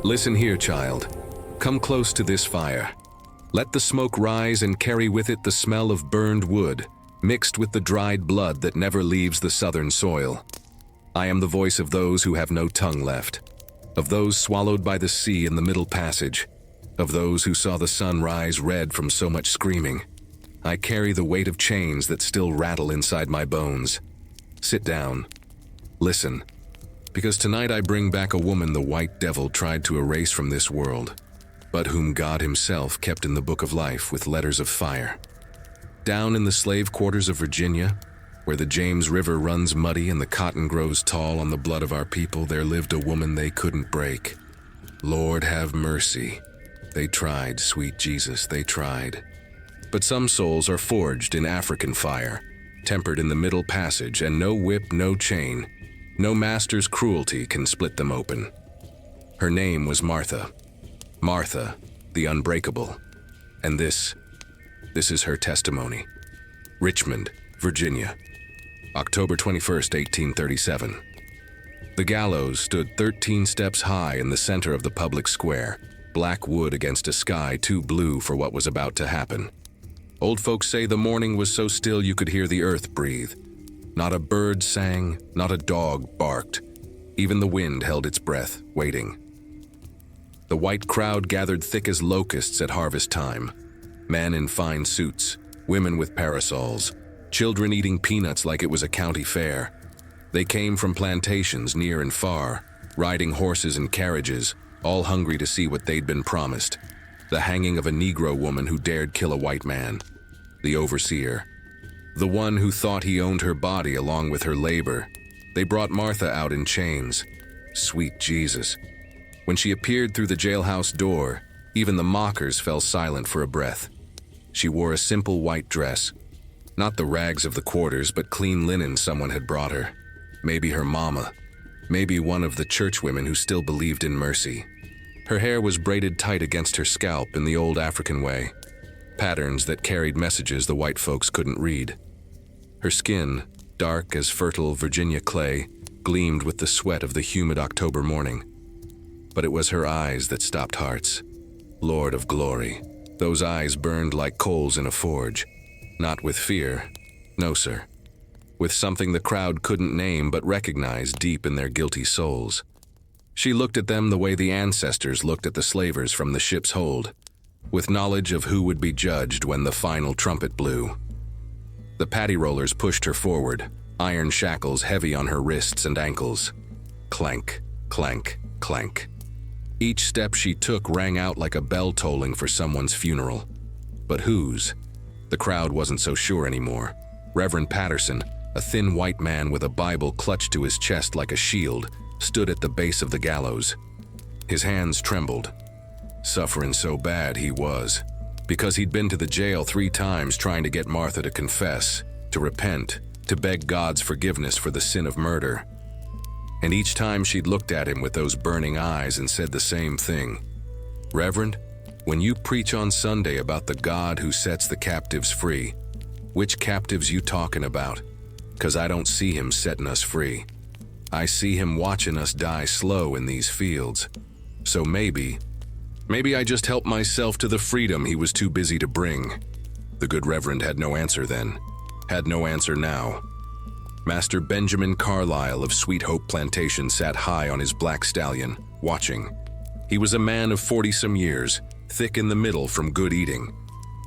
Listen here, child. Come close to this fire. Let the smoke rise and carry with it the smell of burned wood, mixed with the dried blood that never leaves the southern soil. I am the voice of those who have no tongue left, of those swallowed by the sea in the middle passage, of those who saw the sun rise red from so much screaming. I carry the weight of chains that still rattle inside my bones. Sit down. Listen. Because tonight I bring back a woman the white devil tried to erase from this world, but whom God himself kept in the book of life with letters of fire. Down in the slave quarters of Virginia, where the James River runs muddy and the cotton grows tall on the blood of our people, there lived a woman they couldn't break. Lord have mercy. They tried, sweet Jesus, they tried. But some souls are forged in African fire, tempered in the middle passage, and no whip, no chain, no master's cruelty can split them open. Her name was Martha. Martha, the Unbreakable. And this is her testimony. Richmond, Virginia, October 21st, 1837. The gallows stood 13 steps high in the center of the public square, black wood against a sky too blue for what was about to happen. Old folks say the morning was so still you could hear the earth breathe. Not a bird sang, not a dog barked. Even the wind held its breath, waiting. The white crowd gathered thick as locusts at harvest time. Men in fine suits, women with parasols, children eating peanuts like it was a county fair. They came from plantations near and far, riding horses and carriages, all hungry to see what they'd been promised. The hanging of a Negro woman who dared kill a white man. The overseer. The one who thought he owned her body along with her labor. They brought Martha out in chains. Sweet Jesus. When she appeared through the jailhouse door, even the mockers fell silent for a breath. She wore a simple white dress. Not the rags of the quarters, but clean linen someone had brought her. Maybe her mama. Maybe one of the churchwomen who still believed in mercy. Her hair was braided tight against her scalp in the old African way. Patterns that carried messages the white folks couldn't read. Her skin, dark as fertile Virginia clay, gleamed with the sweat of the humid October morning. But it was her eyes that stopped hearts. Lord of glory. Those eyes burned like coals in a forge. Not with fear. No, sir. With something the crowd couldn't name but recognized deep in their guilty souls. She looked at them the way the ancestors looked at the slavers from the ship's hold, with knowledge of who would be judged when the final trumpet blew. The paddy rollers pushed her forward, iron shackles heavy on her wrists and ankles. Clank, clank, clank. Each step she took rang out like a bell tolling for someone's funeral. But whose? The crowd wasn't so sure anymore. Reverend Patterson, a thin white man with a Bible clutched to his chest like a shield, stood at the base of the gallows. His hands trembled. Suffering so bad he was, because he'd been to the jail 3 times trying to get Martha to confess, to repent, to beg God's forgiveness for the sin of murder. And each time she'd looked at him with those burning eyes and said the same thing. Reverend, when you preach on Sunday about the God who sets the captives free, which captives you talking about? 'Cause I don't see him setting us free. I see him watching us die slow in these fields. So maybe I just helped myself to the freedom he was too busy to bring. The good Reverend had no answer then, had no answer now. Master Benjamin Carlyle of Sweet Hope Plantation sat high on his black stallion, watching. He was a man of 40-some years, thick in the middle from good eating,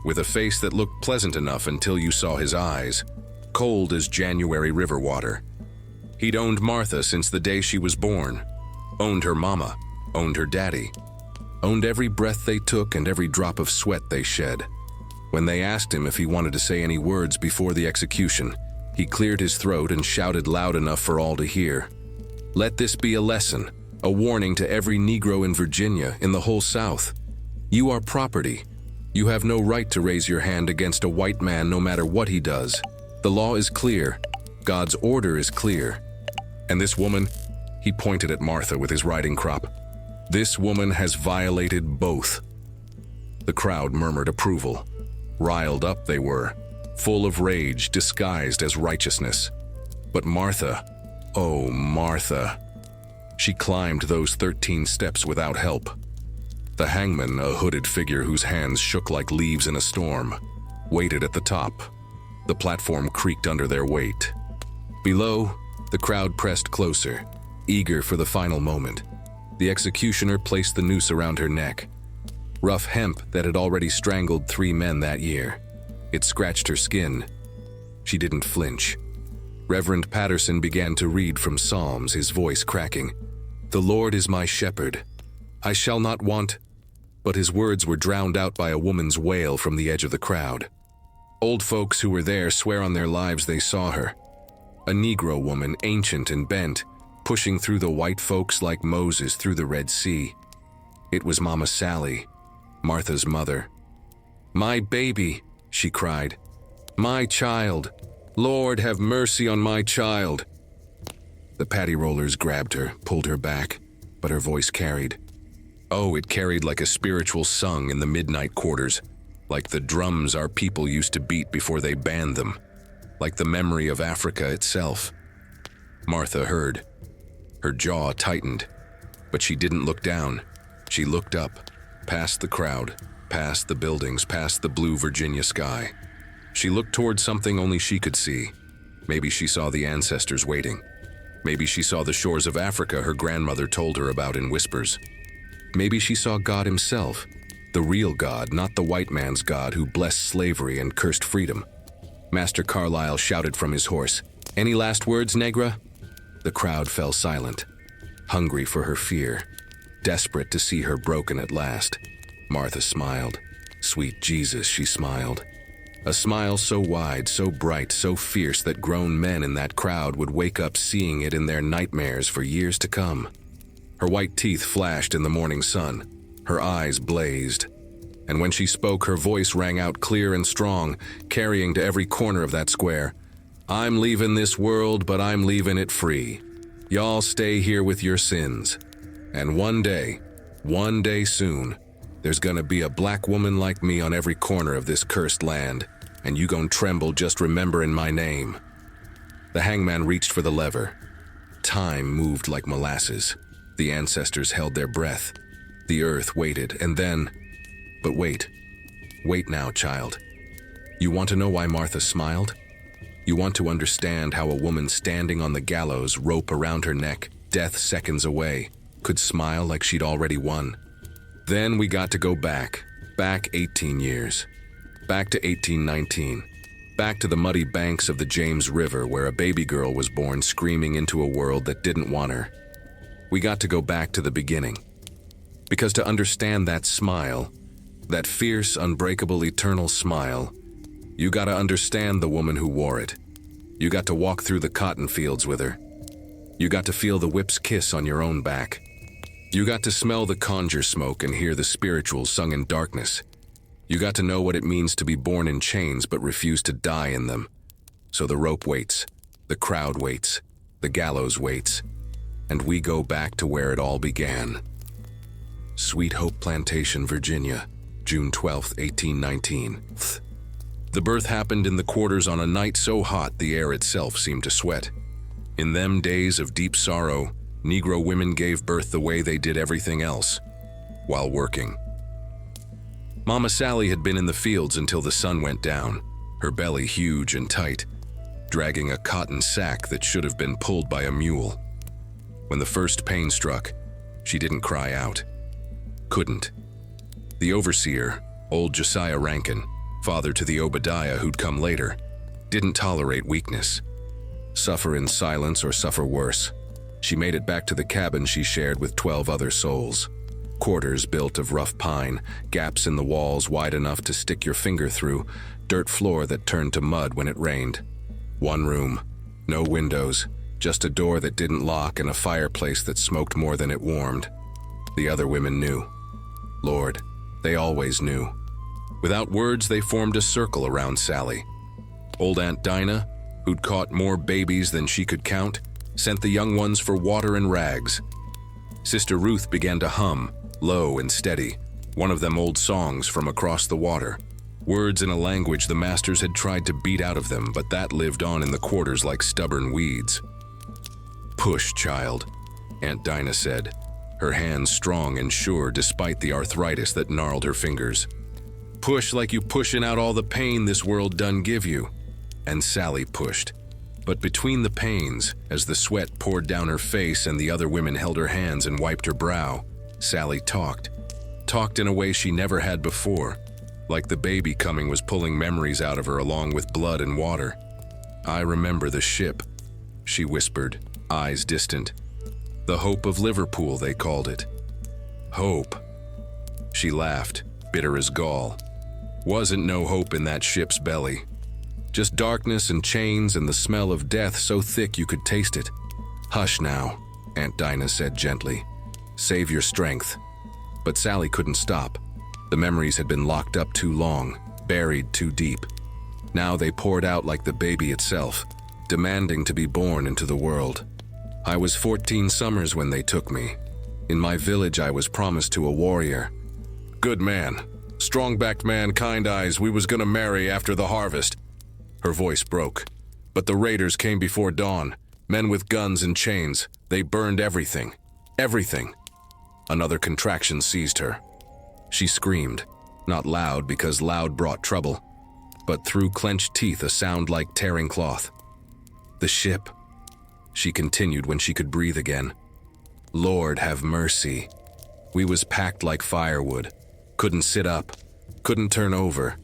with a face that looked pleasant enough until you saw his eyes, cold as January river water. He'd owned Martha since the day she was born, owned her mama, owned her daddy, owned every breath they took and every drop of sweat they shed. When they asked him if he wanted to say any words before the execution, he cleared his throat and shouted loud enough for all to hear. Let this be a lesson, a warning to every Negro in Virginia, in the whole South. You are property. You have no right to raise your hand against a white man no matter what he does. The law is clear. God's order is clear. And this woman, he pointed at Martha with his riding crop. This woman has violated both. The crowd murmured approval. Riled up they were, full of rage disguised as righteousness. But Martha, oh Martha. She climbed those 13 steps without help. The hangman, a hooded figure whose hands shook like leaves in a storm, waited at the top. The platform creaked under their weight. Below, the crowd pressed closer, eager for the final moment. The executioner placed the noose around her neck. Rough hemp that had already strangled 3 men that year. It scratched her skin. She didn't flinch. Reverend Patterson began to read from Psalms, his voice cracking. "The Lord is my shepherd. I shall not want," but his words were drowned out by a woman's wail from the edge of the crowd. Old folks who were there swear on their lives they saw her. A Negro woman, ancient and bent, pushing through the white folks like Moses through the Red Sea. It was Mama Sally, Martha's mother. "My baby," she cried. "My child. Lord, have mercy on my child." The patty rollers grabbed her, pulled her back, but her voice carried. Oh, it carried like a spiritual song in the midnight quarters, like the drums our people used to beat before they banned them, like the memory of Africa itself. Martha heard. Her jaw tightened, but she didn't look down. She looked up, past the crowd, past the buildings, past the blue Virginia sky. She looked toward something only she could see. Maybe she saw the ancestors waiting. Maybe she saw the shores of Africa her grandmother told her about in whispers. Maybe she saw God himself, the real God, not the white man's God who blessed slavery and cursed freedom. Master Carlyle shouted from his horse, "Any last words, Negra?" The crowd fell silent, hungry for her fear, desperate to see her broken at last. Martha smiled. Sweet Jesus, she smiled. A smile so wide, so bright, so fierce that grown men in that crowd would wake up seeing it in their nightmares for years to come. Her white teeth flashed in the morning sun. Her eyes blazed. And when she spoke, her voice rang out clear and strong, carrying to every corner of that square. "I'm leaving this world, but I'm leaving it free. Y'all stay here with your sins. And one day soon, there's gonna be a black woman like me on every corner of this cursed land, and you gon' tremble just remembering my name." The hangman reached for the lever. Time moved like molasses. The ancestors held their breath. The earth waited, and then... But wait. Wait now, child. You want to know why Martha smiled? You want to understand how a woman standing on the gallows, rope around her neck, death seconds away, could smile like she'd already won? Then we got to go back 18 years. Back to 1819. Back to the muddy banks of the James River where a baby girl was born screaming into a world that didn't want her. We got to go back to the beginning. Because to understand that smile, that fierce, unbreakable, eternal smile, you gotta understand the woman who wore it. You got to walk through the cotton fields with her. You got to feel the whip's kiss on your own back. You got to smell the conjure smoke and hear the spirituals sung in darkness. You got to know what it means to be born in chains but refuse to die in them. So the rope waits, the crowd waits, the gallows waits, and we go back to where it all began. Sweet Hope Plantation, Virginia, June 12, 1819. The birth happened in the quarters on a night so hot the air itself seemed to sweat. In them days of deep sorrow, Negro women gave birth the way they did everything else, while working. Mama Sally had been in the fields until the sun went down, her belly huge and tight, dragging a cotton sack that should have been pulled by a mule. When the first pain struck, she didn't cry out. Couldn't. The overseer, old Josiah Rankin, father to the Obadiah who'd come later, didn't tolerate weakness. Suffer in silence or suffer worse. She made it back to the cabin she shared with 12 other souls. Quarters built of rough pine, gaps in the walls wide enough to stick your finger through, dirt floor that turned to mud when it rained. One room, no windows, just a door that didn't lock and a fireplace that smoked more than it warmed. The other women knew. Lord, they always knew. Without words, they formed a circle around Sally. Old Aunt Dinah, who'd caught more babies than she could count, sent the young ones for water and rags. Sister Ruth began to hum, low and steady, one of them old songs from across the water. Words in a language the masters had tried to beat out of them, but that lived on in the quarters like stubborn weeds. Push, child. Aunt Dinah said, her hands strong and sure despite the arthritis that gnarled her fingers. Push like you pushin' out all the pain this world done give you. And Sally pushed. But between the pains, as the sweat poured down her face and the other women held her hands and wiped her brow, Sally talked. Talked in a way she never had before, like the baby coming was pulling memories out of her along with blood and water. I remember the ship, she whispered, eyes distant. The Hope of Liverpool, they called it. Hope. She laughed, bitter as gall. Wasn't no hope in that ship's belly. Just darkness and chains and the smell of death so thick you could taste it. Hush now, Aunt Dinah said gently. Save your strength. But Sally couldn't stop. The memories had been locked up too long, buried too deep. Now they poured out like the baby itself, demanding to be born into the world. I was 14 summers when they took me. In my village I was promised to a warrior. Good man, strong-backed man, kind eyes, we was gonna marry after the harvest. Her voice broke. But the raiders came before dawn, men with guns and chains. They burned everything. Everything. Another contraction seized her. She screamed, not loud because loud brought trouble, but through clenched teeth a sound like tearing cloth. The ship, she continued when she could breathe again. Lord have mercy. We was packed like firewood. Couldn't sit up. Couldn't turn over.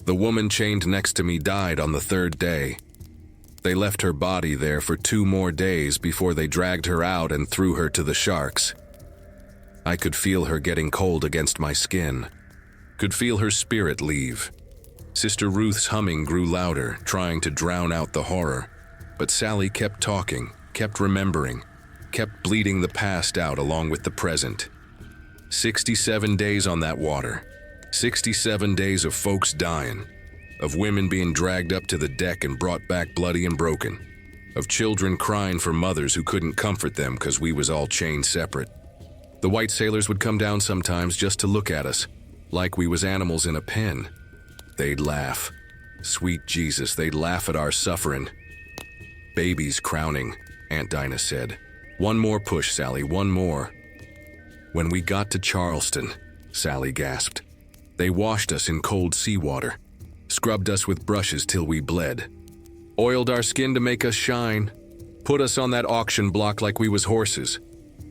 The woman chained next to me died on the 3rd day. They left her body there for 2 more days before they dragged her out and threw her to the sharks. I could feel her getting cold against my skin. Could feel her spirit leave. Sister Ruth's humming grew louder, trying to drown out the horror. But Sally kept talking, kept remembering, kept bleeding the past out along with the present. 67 days on that water. 67 days of folks dying, of women being dragged up to the deck and brought back bloody and broken, of children crying for mothers who couldn't comfort them because we was all chained separate. The white sailors would come down sometimes just to look at us, like we was animals in a pen. They'd laugh. Sweet Jesus, they'd laugh at our suffering. Babies crowning, Aunt Dinah said. One more push, Sally, one more. When we got to Charleston, Sally gasped. They washed us in cold seawater, scrubbed us with brushes till we bled, oiled our skin to make us shine, put us on that auction block like we was horses.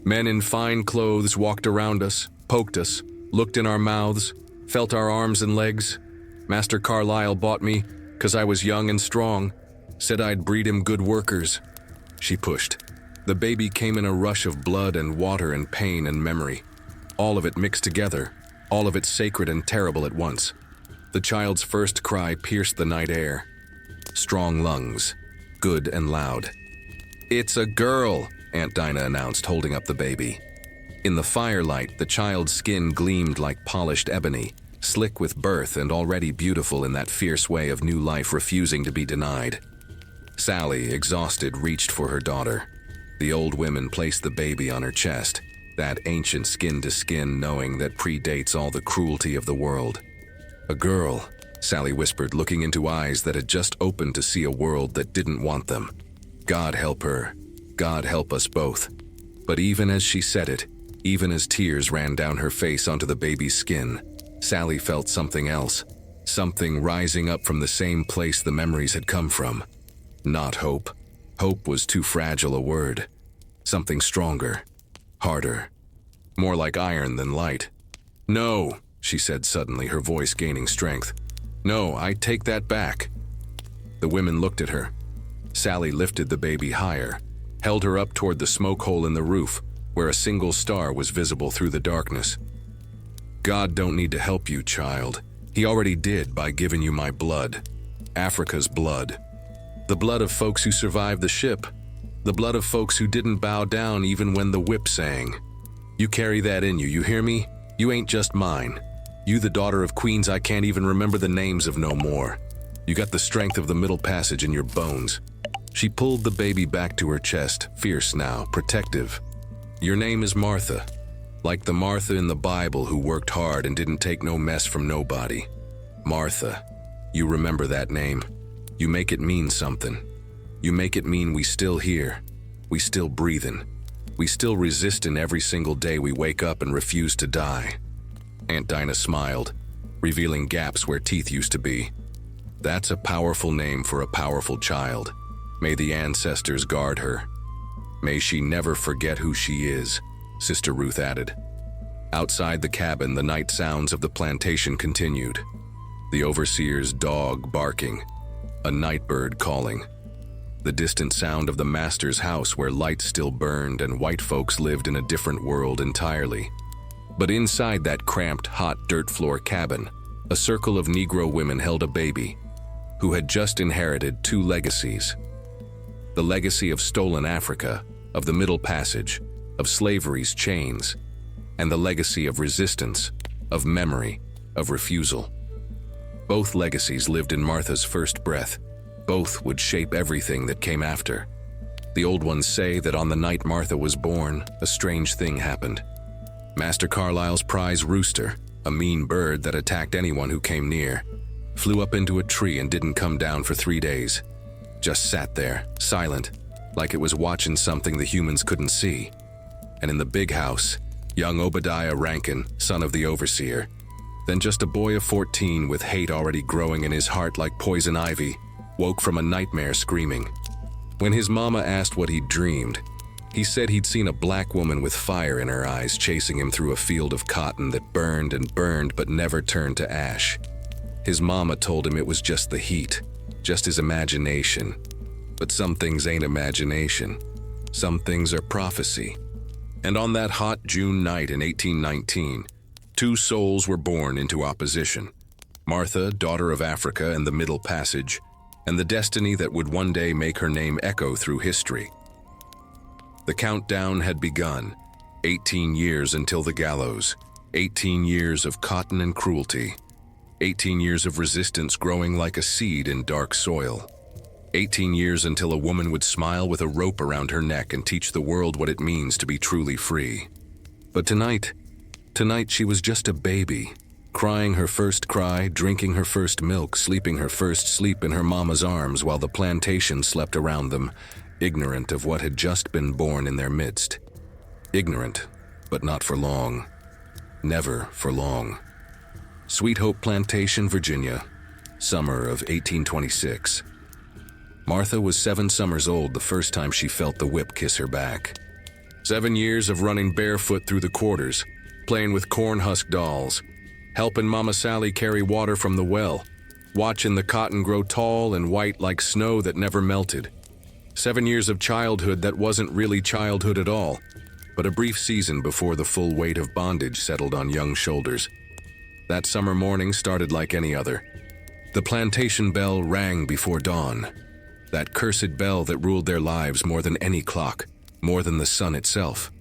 Men in fine clothes walked around us, poked us, looked in our mouths, felt our arms and legs. Master Carlyle bought me, 'cause I was young and strong, said I'd breed him good workers. She pushed. The baby came in a rush of blood and water and pain and memory, all of it mixed together. All of it sacred and terrible at once. The child's first cry pierced the night air. Strong lungs, good and loud. It's a girl, Aunt Dinah announced, holding up the baby. In the firelight, the child's skin gleamed like polished ebony, slick with birth and already beautiful in that fierce way of new life refusing to be denied. Sally, exhausted, reached for her daughter. The old women placed the baby on her chest. That ancient skin-to-skin knowing that predates all the cruelty of the world. A girl, Sally whispered, looking into eyes that had just opened to see a world that didn't want them. God help her. God help us both. But even as she said it, even as tears ran down her face onto the baby's skin, Sally felt something else. Something rising up from the same place the memories had come from. Not hope. Hope was too fragile a word. Something stronger. Harder. More like iron than light. No, she said suddenly, her voice gaining strength. No, I take that back. The women looked at her. Sally lifted the baby higher, held her up toward the smoke hole in the roof, where a single star was visible through the darkness. God don't need to help you, child. He already did by giving you my blood. Africa's blood. The blood of folks who survived the ship. The blood of folks who didn't bow down even when the whip sang. You carry that in you hear me? You ain't just mine. You the daughter of queens I can't even remember the names of no more. You got the strength of the Middle Passage in your bones. She pulled the baby back to her chest, fierce now, protective. Your name is Martha. Like the Martha in the Bible who worked hard and didn't take no mess from nobody. Martha. You remember that name. You make it mean something. You make it mean we still here. We still breathing. We still resist in every single day we wake up and refuse to die." Aunt Dinah smiled, revealing gaps where teeth used to be. "That's a powerful name for a powerful child. May the ancestors guard her. May she never forget who she is," Sister Ruth added. Outside the cabin, the night sounds of the plantation continued. The overseer's dog barking, a night bird calling, the distant sound of the master's house where lights still burned and white folks lived in a different world entirely. But inside that cramped, hot dirt floor cabin, a circle of Negro women held a baby who had just inherited two legacies. The legacy of stolen Africa, of the Middle Passage, of slavery's chains, and the legacy of resistance, of memory, of refusal. Both legacies lived in Martha's first breath. Both would shape everything that came after. The old ones say that on the night Martha was born, a strange thing happened. Master Carlisle's prize rooster, a mean bird that attacked anyone who came near, flew up into a tree and didn't come down for 3 days. Just sat there, silent, like it was watching something the humans couldn't see. And in the big house, young Obadiah Rankin, son of the overseer, then just a boy of 14 with hate already growing in his heart like poison ivy, woke from a nightmare screaming. When his mama asked what he'd dreamed, he said he'd seen a black woman with fire in her eyes chasing him through a field of cotton that burned and burned but never turned to ash. His mama told him it was just the heat, just his imagination. But some things ain't imagination. Some things are prophecy. And on that hot June night in 1819, two souls were born into opposition. Martha, daughter of Africa and the Middle Passage, and the destiny that would one day make her name echo through history. The countdown had begun. 18 years until the gallows. 18 years of cotton and cruelty. 18 years of resistance growing like a seed in dark soil. 18 years until a woman would smile with a rope around her neck and teach the world what it means to be truly free. But tonight she was just a baby, crying her first cry, drinking her first milk, sleeping her first sleep in her mama's arms while the plantation slept around them, ignorant of what had just been born in their midst. Ignorant, but not for long. Never for long. Sweet Hope Plantation, Virginia, summer of 1826. Martha was 7 summers old the first time she felt the whip kiss her back. 7 years of running barefoot through the quarters, playing with corn husk dolls, helping Mama Sally carry water from the well, watching the cotton grow tall and white like snow that never melted. 7 years of childhood that wasn't really childhood at all, but a brief season before the full weight of bondage settled on young shoulders. That summer morning started like any other. The plantation bell rang before dawn. That cursed bell that ruled their lives more than any clock, more than the sun itself.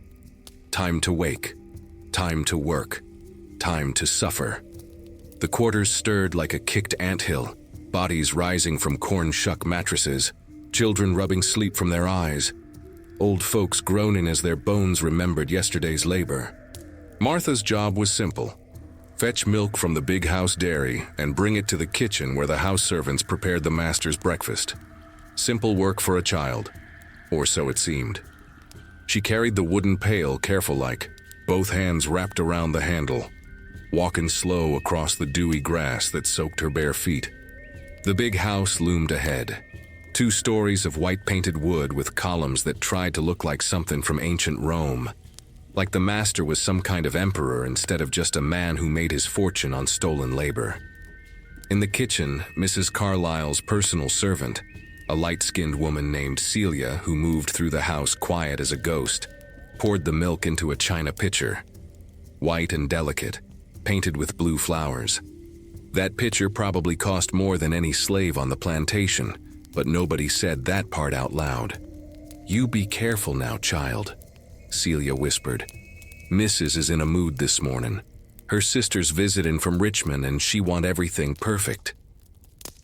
Time to wake, time to work, time to suffer. The quarters stirred like a kicked anthill, bodies rising from corn shuck mattresses, children rubbing sleep from their eyes, old folks groaning as their bones remembered yesterday's labor. Martha's job was simple. Fetch milk from the big house dairy and bring it to the kitchen where the house servants prepared the master's breakfast. Simple work for a child, or so it seemed. She carried the wooden pail careful-like, both hands wrapped around the handle, walking slow across the dewy grass that soaked her bare feet. The big house loomed ahead. 2 stories of white-painted wood with columns that tried to look like something from ancient Rome, like the master was some kind of emperor instead of just a man who made his fortune on stolen labor. In the kitchen, Mrs. Carlisle's personal servant, a light-skinned woman named Celia who moved through the house quiet as a ghost, poured the milk into a china pitcher, white and delicate, painted with blue flowers. That pitcher probably cost more than any slave on the plantation, but nobody said that part out loud. "You be careful now, child," Celia whispered. "Mrs. is in a mood this morning. Her sister's visiting from Richmond and she want everything perfect."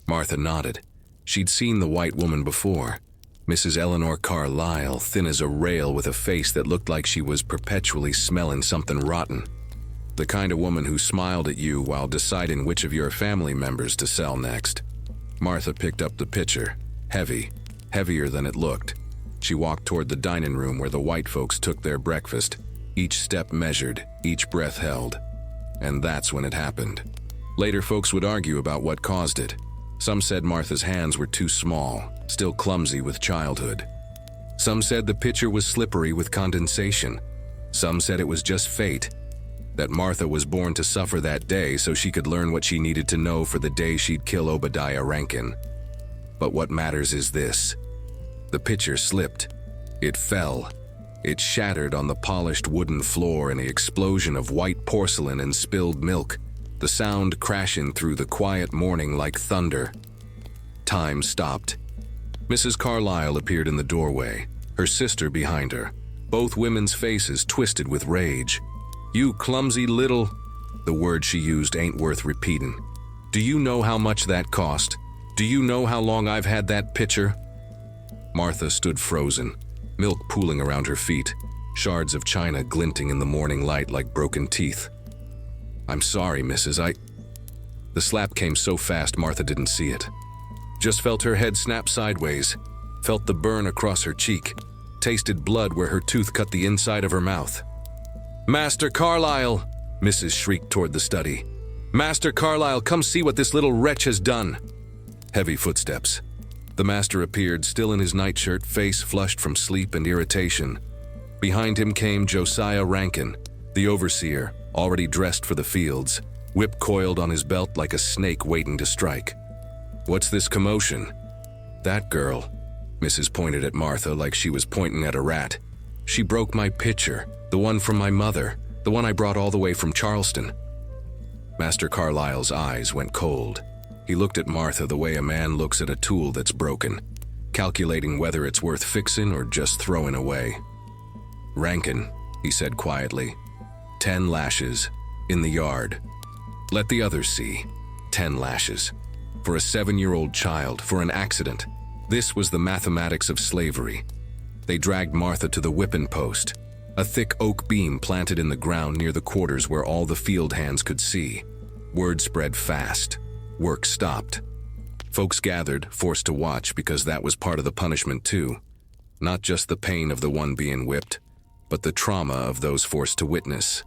Martha nodded. She'd seen the white woman before. Mrs. Eleanor Carlisle, thin as a rail with a face that looked like she was perpetually smelling something rotten. The kind of woman who smiled at you while deciding which of your family members to sell next. Martha picked up the pitcher, heavy, heavier than it looked. She walked toward the dining room where the white folks took their breakfast, each step measured, each breath held. And that's when it happened. Later, folks would argue about what caused it. Some said Martha's hands were too small, still clumsy with childhood. Some said the pitcher was slippery with condensation. Some said it was just fate, that Martha was born to suffer that day so she could learn what she needed to know for the day she'd kill Obadiah Rankin. But what matters is this. The pitcher slipped. It fell. It shattered on the polished wooden floor in an explosion of white porcelain and spilled milk, the sound crashing through the quiet morning like thunder. Time stopped. Mrs. Carlyle appeared in the doorway, her sister behind her, both women's faces twisted with rage. "You clumsy little..." The word she used ain't worth repeating. "Do you know how much that cost? Do you know how long I've had that pitcher?" Martha stood frozen, milk pooling around her feet, shards of china glinting in the morning light like broken teeth. "I'm sorry, Mrs. The slap came so fast Martha didn't see it. Just felt her head snap sideways, felt the burn across her cheek, tasted blood where her tooth cut the inside of her mouth. "Master Carlyle!" Mrs. shrieked toward the study. "Master Carlyle, come see what this little wretch has done!" Heavy footsteps. The master appeared, still in his nightshirt, face flushed from sleep and irritation. Behind him came Josiah Rankin, the overseer, already dressed for the fields, whip coiled on his belt like a snake waiting to strike. "What's this commotion?" "That girl," Mrs. pointed at Martha like she was pointing at a rat. "She broke my pitcher, the one from my mother, the one I brought all the way from Charleston." Master Carlyle's eyes went cold. He looked at Martha the way a man looks at a tool that's broken, calculating whether it's worth fixing or just throwing away. "Rankin," he said quietly, 10 lashes, in the yard. Let the others see, 10 lashes. For a 7-year-old child, for an accident. This was the mathematics of slavery. They dragged Martha to the whipping post, a thick oak beam planted in the ground near the quarters where all the field hands could see. Word spread fast. Work stopped. Folks gathered, forced to watch because that was part of the punishment too. Not just the pain of the one being whipped, but the trauma of those forced to witness.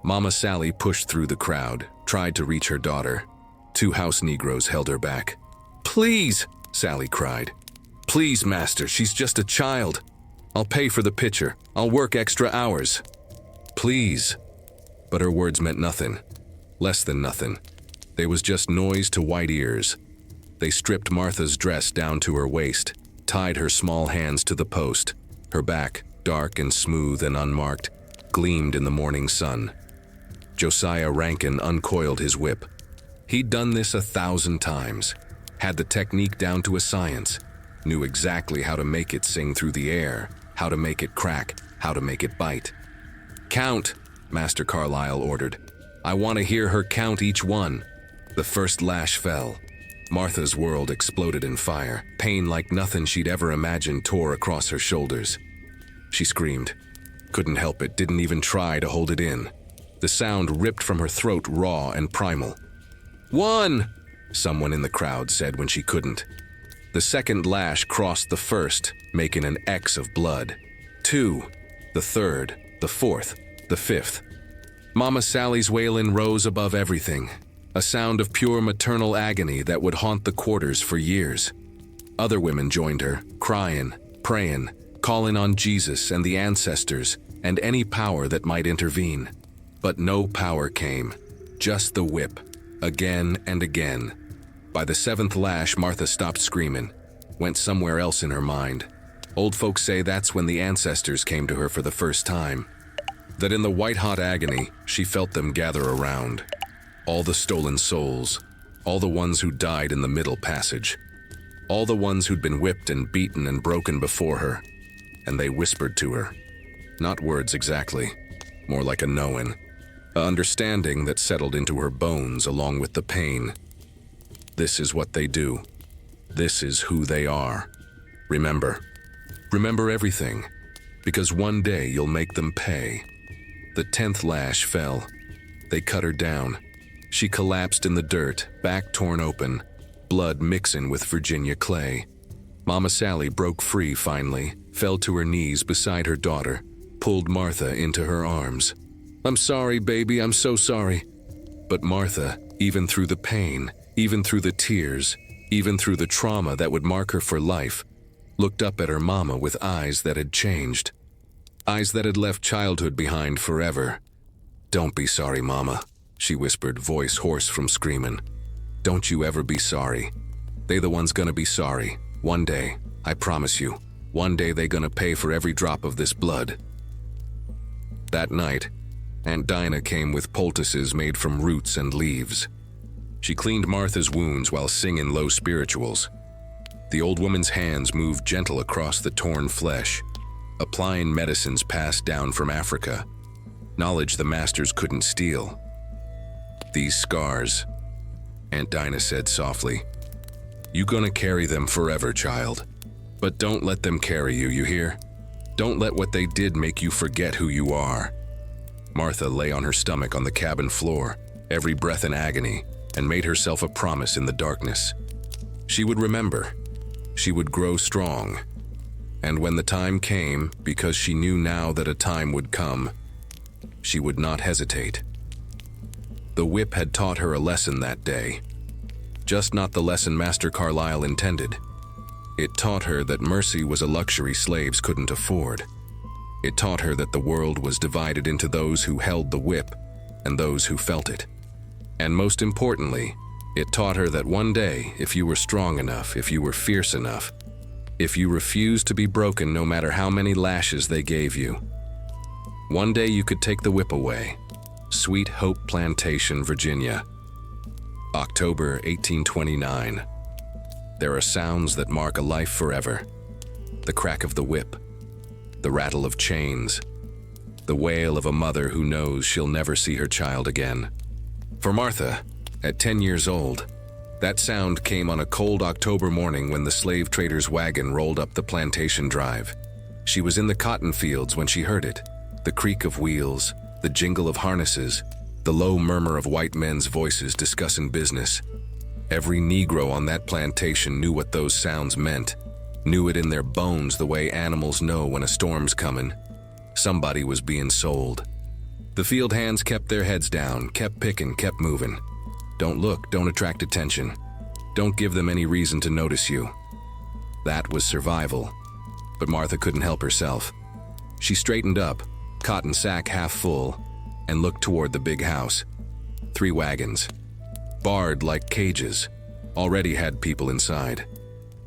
Mama Sally pushed through the crowd, tried to reach her daughter. 2 house Negroes held her back. "Please," Sally cried. "Please, master, she's just a child. I'll pay for the pitcher. I'll work extra hours. Please." But her words meant nothing. Less than nothing. They was just noise to white ears. They stripped Martha's dress down to her waist, tied her small hands to the post. Her back, dark and smooth and unmarked, gleamed in the morning sun. Josiah Rankin uncoiled his whip. He'd done this 1,000 times, had the technique down to a science, knew exactly how to make it sing through the air, how to make it crack, how to make it bite. "Count," Master Carlyle ordered. "I want to hear her count each one." The first lash fell. Martha's world exploded in fire. Pain like nothing she'd ever imagined tore across her shoulders. She screamed. Couldn't help it, didn't even try to hold it in. The sound ripped from her throat raw and primal. "1," someone in the crowd said when she couldn't. The second lash crossed the first, making an X of blood. 2, the third, the fourth, the fifth. Mama Sally's wailing rose above everything, a sound of pure maternal agony that would haunt the quarters for years. Other women joined her, crying, praying, calling on Jesus and the ancestors and any power that might intervene. But no power came, just the whip, again and again. By the 7th lash, Martha stopped screaming, went somewhere else in her mind. Old folks say that's when the ancestors came to her for the first time. That in the white-hot agony, she felt them gather around. All the stolen souls, all the ones who died in the middle passage, all the ones who'd been whipped and beaten and broken before her. And they whispered to her. Not words exactly, more like a knowing, a understanding that settled into her bones along with the pain. This is what they do. This is who they are. Remember. Remember everything, because one day you'll make them pay. The 10th lash fell. They cut her down. She collapsed in the dirt, back torn open, blood mixing with Virginia clay. Mama Sally broke free finally, fell to her knees beside her daughter, pulled Martha into her arms. "I'm sorry, baby, I'm so sorry." But Martha, even through the pain, even through the tears, even through the trauma that would mark her for life, looked up at her mama with eyes that had changed. Eyes that had left childhood behind forever. "Don't be sorry, Mama," she whispered, voice hoarse from screaming. "Don't you ever be sorry. They the ones gonna be sorry. One day, I promise you, one day they gonna pay for every drop of this blood." That night, Aunt Dinah came with poultices made from roots and leaves. She cleaned Martha's wounds while singing low spirituals. The old woman's hands moved gentle across the torn flesh, applying medicines passed down from Africa, knowledge the masters couldn't steal. "These scars," Aunt Dinah said softly, "you gonna carry them forever, child. But don't let them carry you, you hear? Don't let what they did make you forget who you are." Martha lay on her stomach on the cabin floor, every breath in agony, and made herself a promise in the darkness. She would remember. She would grow strong. And when the time came, because she knew now that a time would come, she would not hesitate. The whip had taught her a lesson that day. Just not the lesson Master Carlyle intended. It taught her that mercy was a luxury slaves couldn't afford. It taught her that the world was divided into those who held the whip and those who felt it. And most importantly, it taught her that one day, if you were strong enough, if you were fierce enough, if you refused to be broken no matter how many lashes they gave you, one day you could take the whip away. Sweet Hope Plantation, Virginia. October 1829. There are sounds that mark a life forever. The crack of the whip, the rattle of chains, the wail of a mother who knows she'll never see her child again. For Martha, at 10 years old, that sound came on a cold October morning when the slave trader's wagon rolled up the plantation drive. She was in the cotton fields when she heard it, the creak of wheels, the jingle of harnesses, the low murmur of white men's voices discussing business. Every Negro on that plantation knew what those sounds meant, knew it in their bones the way animals know when a storm's coming. Somebody was being sold. The field hands kept their heads down, kept picking, kept moving. Don't look, don't attract attention. Don't give them any reason to notice you. That was survival. But Martha couldn't help herself. She straightened up, cotton sack half full, and looked toward the big house. 3 wagons, barred like cages, already had people inside.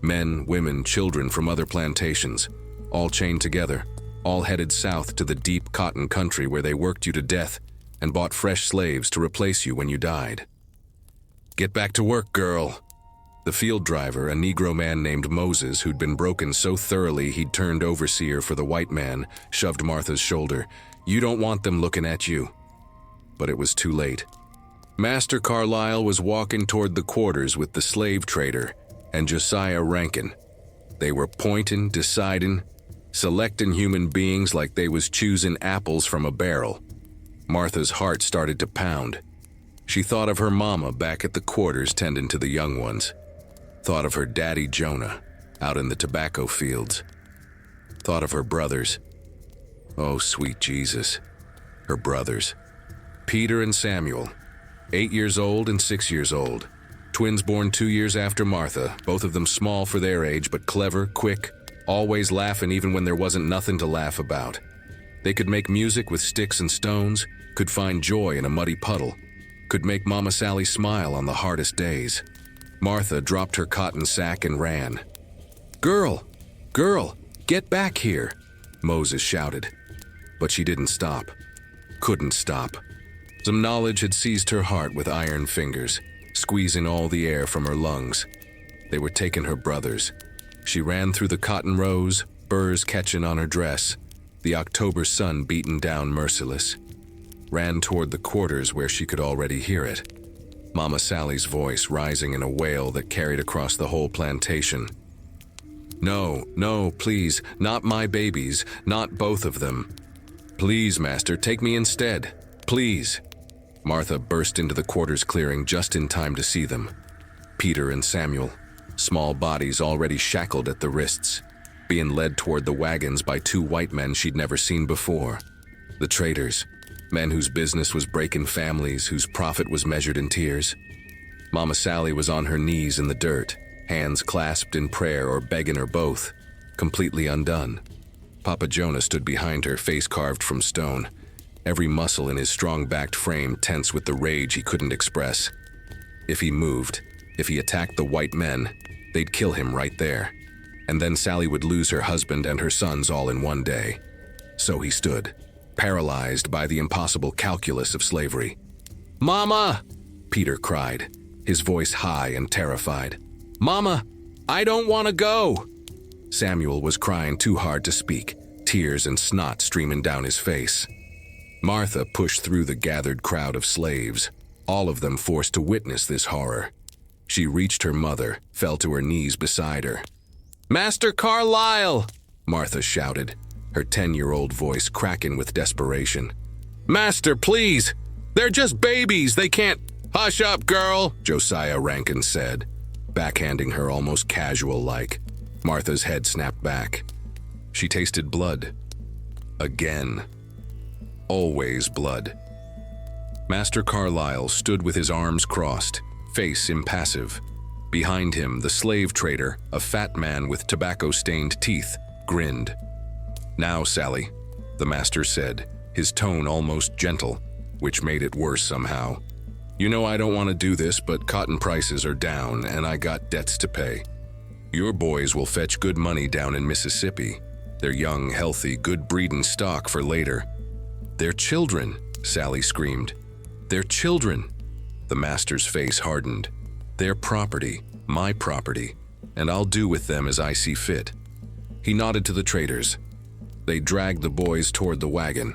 Men, women, children from other plantations, all chained together, all headed south to the deep cotton country where they worked you to death and bought fresh slaves to replace you when you died. "Get back to work, girl." The field driver, a Negro man named Moses, who'd been broken so thoroughly he'd turned overseer for the white man, shoved Martha's shoulder. "You don't want them looking at you." But it was too late. Master Carlyle was walking toward the quarters with the slave trader and Josiah Rankin. They were pointing, deciding, selecting human beings like they was choosing apples from a barrel. Martha's heart started to pound. She thought of her mama back at the quarters tending to the young ones. Thought of her daddy Jonah out in the tobacco fields. Thought of her brothers. Oh, sweet Jesus. Her brothers. Peter and Samuel, 8 years old and 6 years old. Twins born 2 years after Martha, both of them small for their age, but clever, quick, always laughing even when there wasn't nothing to laugh about. They could make music with sticks and stones, could find joy in a muddy puddle, could make Mama Sally smile on the hardest days. Martha dropped her cotton sack and ran. "Girl! Girl! Get back here!" Moses shouted. But she didn't stop. Couldn't stop. Some knowledge had seized her heart with iron fingers, squeezing all the air from her lungs. They were taking her brothers. She ran through the cotton rows, burrs catching on her dress, the October sun beaten down merciless. Ran toward the quarters where she could already hear it. Mama Sally's voice rising in a wail that carried across the whole plantation. "No, no, please, not my babies, not both of them. Please, Master, take me instead, please." Martha burst into the quarters clearing just in time to see them. Peter and Samuel, small bodies already shackled at the wrists, being led toward the wagons by two white men she'd never seen before. The traders, men whose business was breaking families, whose profit was measured in tears. Mama Sally was on her knees in the dirt, hands clasped in prayer or begging or both, completely undone. Papa Jonah stood behind her, face carved from stone, every muscle in his strong-backed frame tense with the rage he couldn't express. If he moved, if he attacked the white men, they'd kill him right there. And then Sally would lose her husband and her sons all in one day. So he stood, paralyzed by the impossible calculus of slavery. "Mama!" Peter cried, his voice high and terrified. "Mama, I don't want to go!" Samuel was crying too hard to speak, tears and snot streaming down his face. Martha pushed through the gathered crowd of slaves, all of them forced to witness this horror. She reached her mother, fell to her knees beside her. "Master Carlyle!" Martha shouted, her 10-year-old voice cracking with desperation. "Master, please! They're just babies, they can't—" "Hush up, girl," Josiah Rankin said, backhanding her almost casual-like. Martha's head snapped back. She tasted blood. Again. Always blood. Master Carlyle stood with his arms crossed, face impassive. Behind him, the slave trader, a fat man with tobacco-stained teeth, grinned. "Now, Sally," the master said, his tone almost gentle, which made it worse somehow. "You know I don't want to do this, but cotton prices are down and I got debts to pay. Your boys will fetch good money down in Mississippi. They're young, healthy, good-breeding stock for later." "They're children," Sally screamed. "They're children." The master's face hardened. "They're property, my property, and I'll do with them as I see fit." He nodded to the traders. They dragged the boys toward the wagon.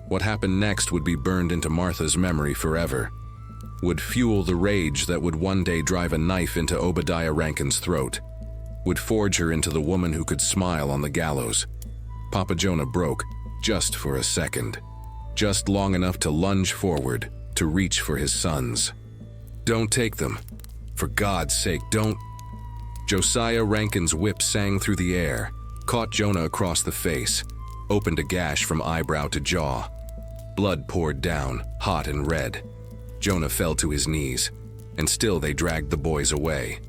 What happened next would be burned into Martha's memory forever. Would fuel the rage that would one day drive a knife into Obadiah Rankin's throat. Would forge her into the woman who could smile on the gallows. Papa Jonah broke, just for a second. Just long enough to lunge forward, to reach for his sons. "Don't take them. For God's sake, don't." Josiah Rankin's whip sang through the air, caught Jonah across the face, opened a gash from eyebrow to jaw. Blood poured down, hot and red. Jonah fell to his knees, and still they dragged the boys away.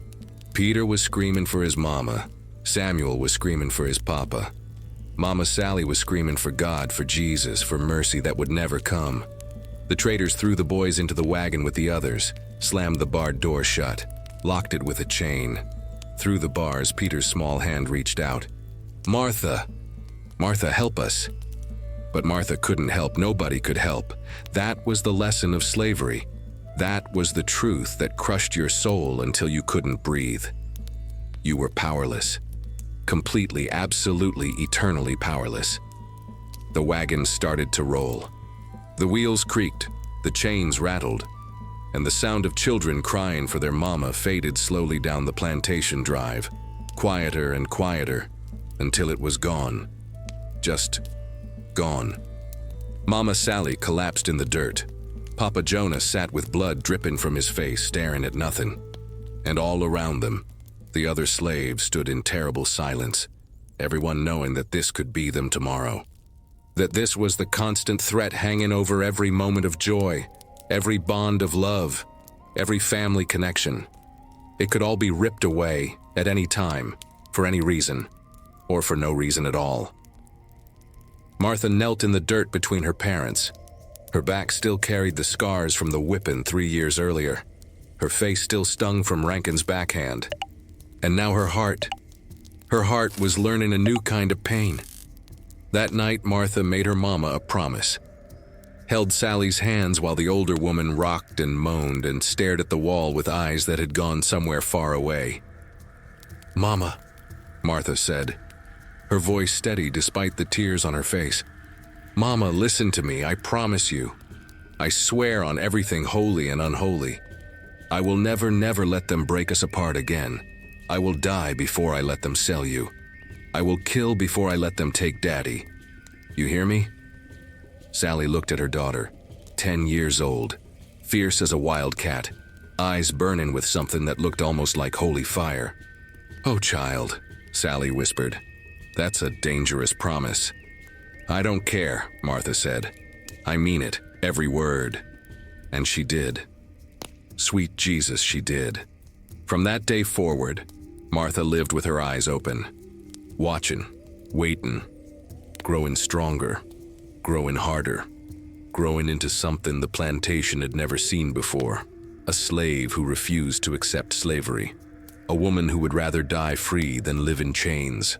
Peter was screaming for his mama. Samuel was screaming for his papa. Mama Sally was screaming for God, for Jesus, for mercy that would never come. The traders threw the boys into the wagon with the others, slammed the barred door shut, locked it with a chain. Through the bars, Peter's small hand reached out. "Martha! Martha, help us!" But Martha couldn't help, nobody could help. That was the lesson of slavery. That was the truth that crushed your soul until you couldn't breathe. You were powerless. Completely, absolutely, eternally powerless. The wagon started to roll. The wheels creaked, the chains rattled, and the sound of children crying for their mama faded slowly down the plantation drive, quieter and quieter, until it was gone. Just gone. Mama Sally collapsed in the dirt. Papa Jonah sat with blood dripping from his face, staring at nothing. And all around them, the other slaves stood in terrible silence, everyone knowing that this could be them tomorrow. That this was the constant threat hanging over every moment of joy, every bond of love, every family connection. It could all be ripped away at any time, for any reason, or for no reason at all. Martha knelt in the dirt between her parents. Her back still carried the scars from the whipping 3 years earlier. Her face still stung from Rankin's backhand. And now her heart was learning a new kind of pain. That night, Martha made her mama a promise. Held Sally's hands while the older woman rocked and moaned and stared at the wall with eyes that had gone somewhere far away. "Mama," Martha said, her voice steady despite the tears on her face. "Mama, listen to me, I promise you. I swear on everything holy and unholy. I will never, never let them break us apart again. I will die before I let them sell you. I will kill before I let them take Daddy. You hear me?" Sally looked at her daughter, 10 years old, fierce as a wild cat, eyes burning with something that looked almost like holy fire. "Oh, child," Sally whispered. "That's a dangerous promise." "I don't care," Martha said. "I mean it, every word." And she did. Sweet Jesus, she did. From that day forward, Martha lived with her eyes open, watching, waiting, growing stronger, growing harder, growing into something the plantation had never seen before. A slave who refused to accept slavery. A woman who would rather die free than live in chains.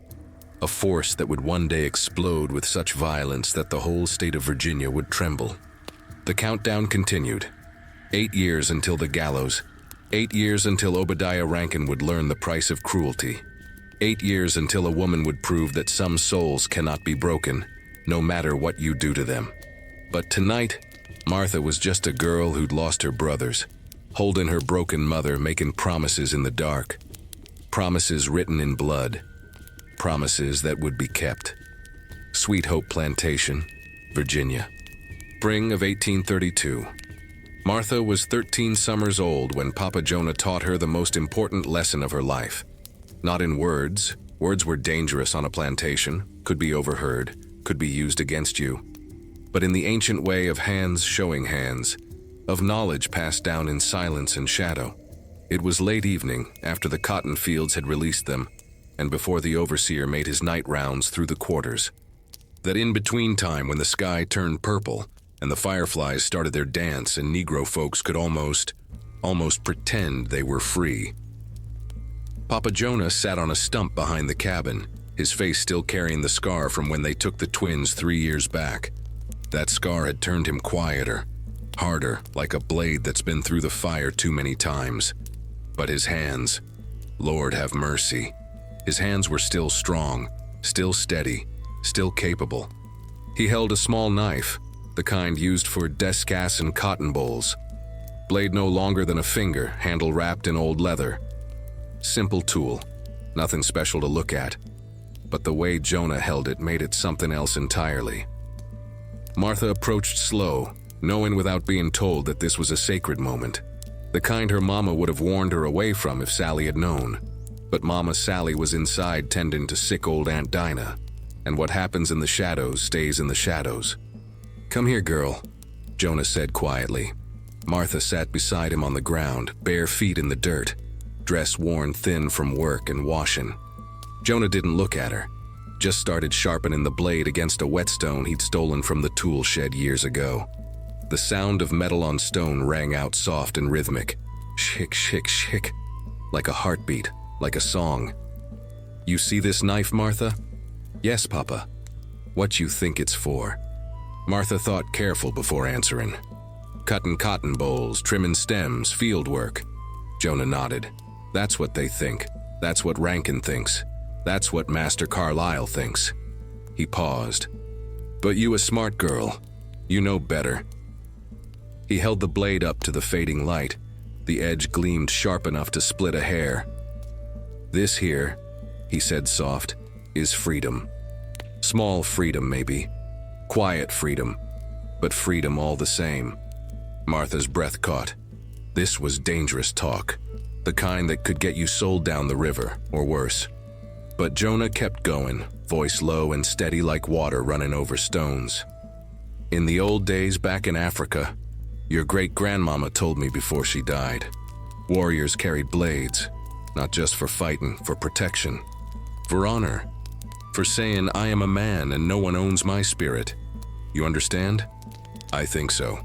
A force that would one day explode with such violence that the whole state of Virginia would tremble. The countdown continued. 8 years until the gallows. 8 years until Obadiah Rankin would learn the price of cruelty. 8 years until a woman would prove that some souls cannot be broken, no matter what you do to them. But tonight, Martha was just a girl who'd lost her brothers, holding her broken mother, making promises in the dark. Promises written in blood. Promises that would be kept. Sweet Hope Plantation, Virginia. Spring of 1832. Martha was 13 summers old when Papa Jonah taught her the most important lesson of her life. Not in words. Words were dangerous on a plantation, could be overheard, could be used against you. But in the ancient way of hands showing hands, of knowledge passed down in silence and shadow. It was late evening, after the cotton fields had released them, and before the overseer made his night rounds through the quarters. That in-between time when the sky turned purple, and the fireflies started their dance and Negro folks could almost pretend they were free. Papa Jonah sat on a stump behind the cabin, his face still carrying the scar from when they took the twins 3 years back. That scar had turned him quieter, harder, like a blade that's been through the fire too many times. But his hands, Lord have mercy, his hands were still strong, still steady, still capable. He held a small knife, the kind used for descass and cotton bowls. Blade no longer than a finger, handle wrapped in old leather. Simple tool, nothing special to look at. But the way Jonah held it made it something else entirely. Martha approached slow, knowing without being told that this was a sacred moment. The kind her mama would have warned her away from if Sally had known. But Mama Sally was inside tending to sick old Aunt Dinah. And what happens in the shadows stays in the shadows. "Come here, girl," Jonah said quietly. Martha sat beside him on the ground, bare feet in the dirt, dress worn thin from work and washing. Jonah didn't look at her, just started sharpening the blade against a whetstone he'd stolen from the tool shed years ago. The sound of metal on stone rang out soft and rhythmic. Shick, shick, shick. Like a heartbeat, like a song. "You see this knife, Martha?" "Yes, Papa." "What you think it's for?" Martha thought careful before answering. "Cutting cotton bowls, trimming stems, field work." Jonah nodded. "That's what they think. That's what Rankin thinks. That's what Master Carlyle thinks." He paused. "But you a smart girl. You know better." He held the blade up to the fading light. The edge gleamed sharp enough to split a hair. "This here," he said soft, "is freedom. Small freedom, maybe. Quiet freedom, but freedom all the same." Martha's breath caught. This was dangerous talk, the kind that could get you sold down the river, or worse. But Jonah kept going, voice low and steady like water running over stones. "In the old days back in Africa, your great-grandmama told me before she died, warriors carried blades, not just for fighting, for protection, for honor, for saying I am a man and no one owns my spirit. You understand?" "I think so.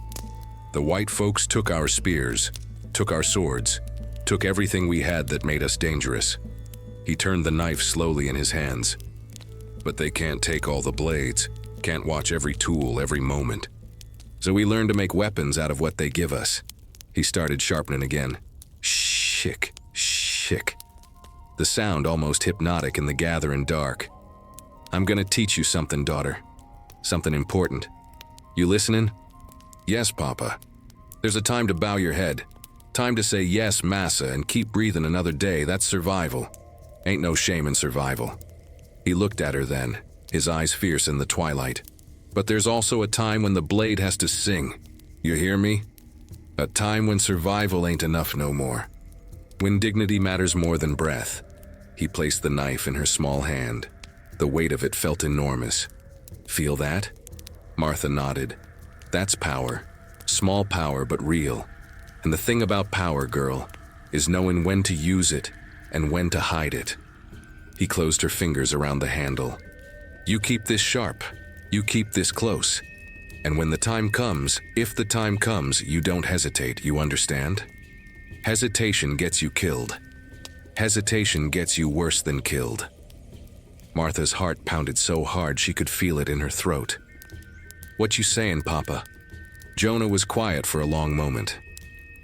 The white folks took our spears, took our swords, took everything we had that made us dangerous." He turned the knife slowly in his hands. "But they can't take all the blades, can't watch every tool, every moment. So we learned to make weapons out of what they give us." He started sharpening again. Shick, shick. The sound almost hypnotic in the gathering dark. "I'm gonna teach you something, daughter. Something important. You listening?" "Yes, Papa." "There's a time to bow your head. Time to say yes, massa, and keep breathing another day. That's survival. Ain't no shame in survival." He looked at her then, his eyes fierce in the twilight. "But there's also a time when the blade has to sing. You hear me? A time when survival ain't enough no more. When dignity matters more than breath. He placed the knife in her small hand. The weight of it felt enormous. Feel that? Martha nodded. That's power. Small power, but real. And the thing about power, girl, is knowing when to use it and when to hide it. He closed her fingers around the handle. You keep this sharp. You keep this close. And when the time comes, if the time comes, you don't hesitate, you understand? Hesitation gets you killed. Hesitation gets you worse than killed. Martha's heart pounded so hard she could feel it in her throat. What you saying, Papa? Jonah was quiet for a long moment.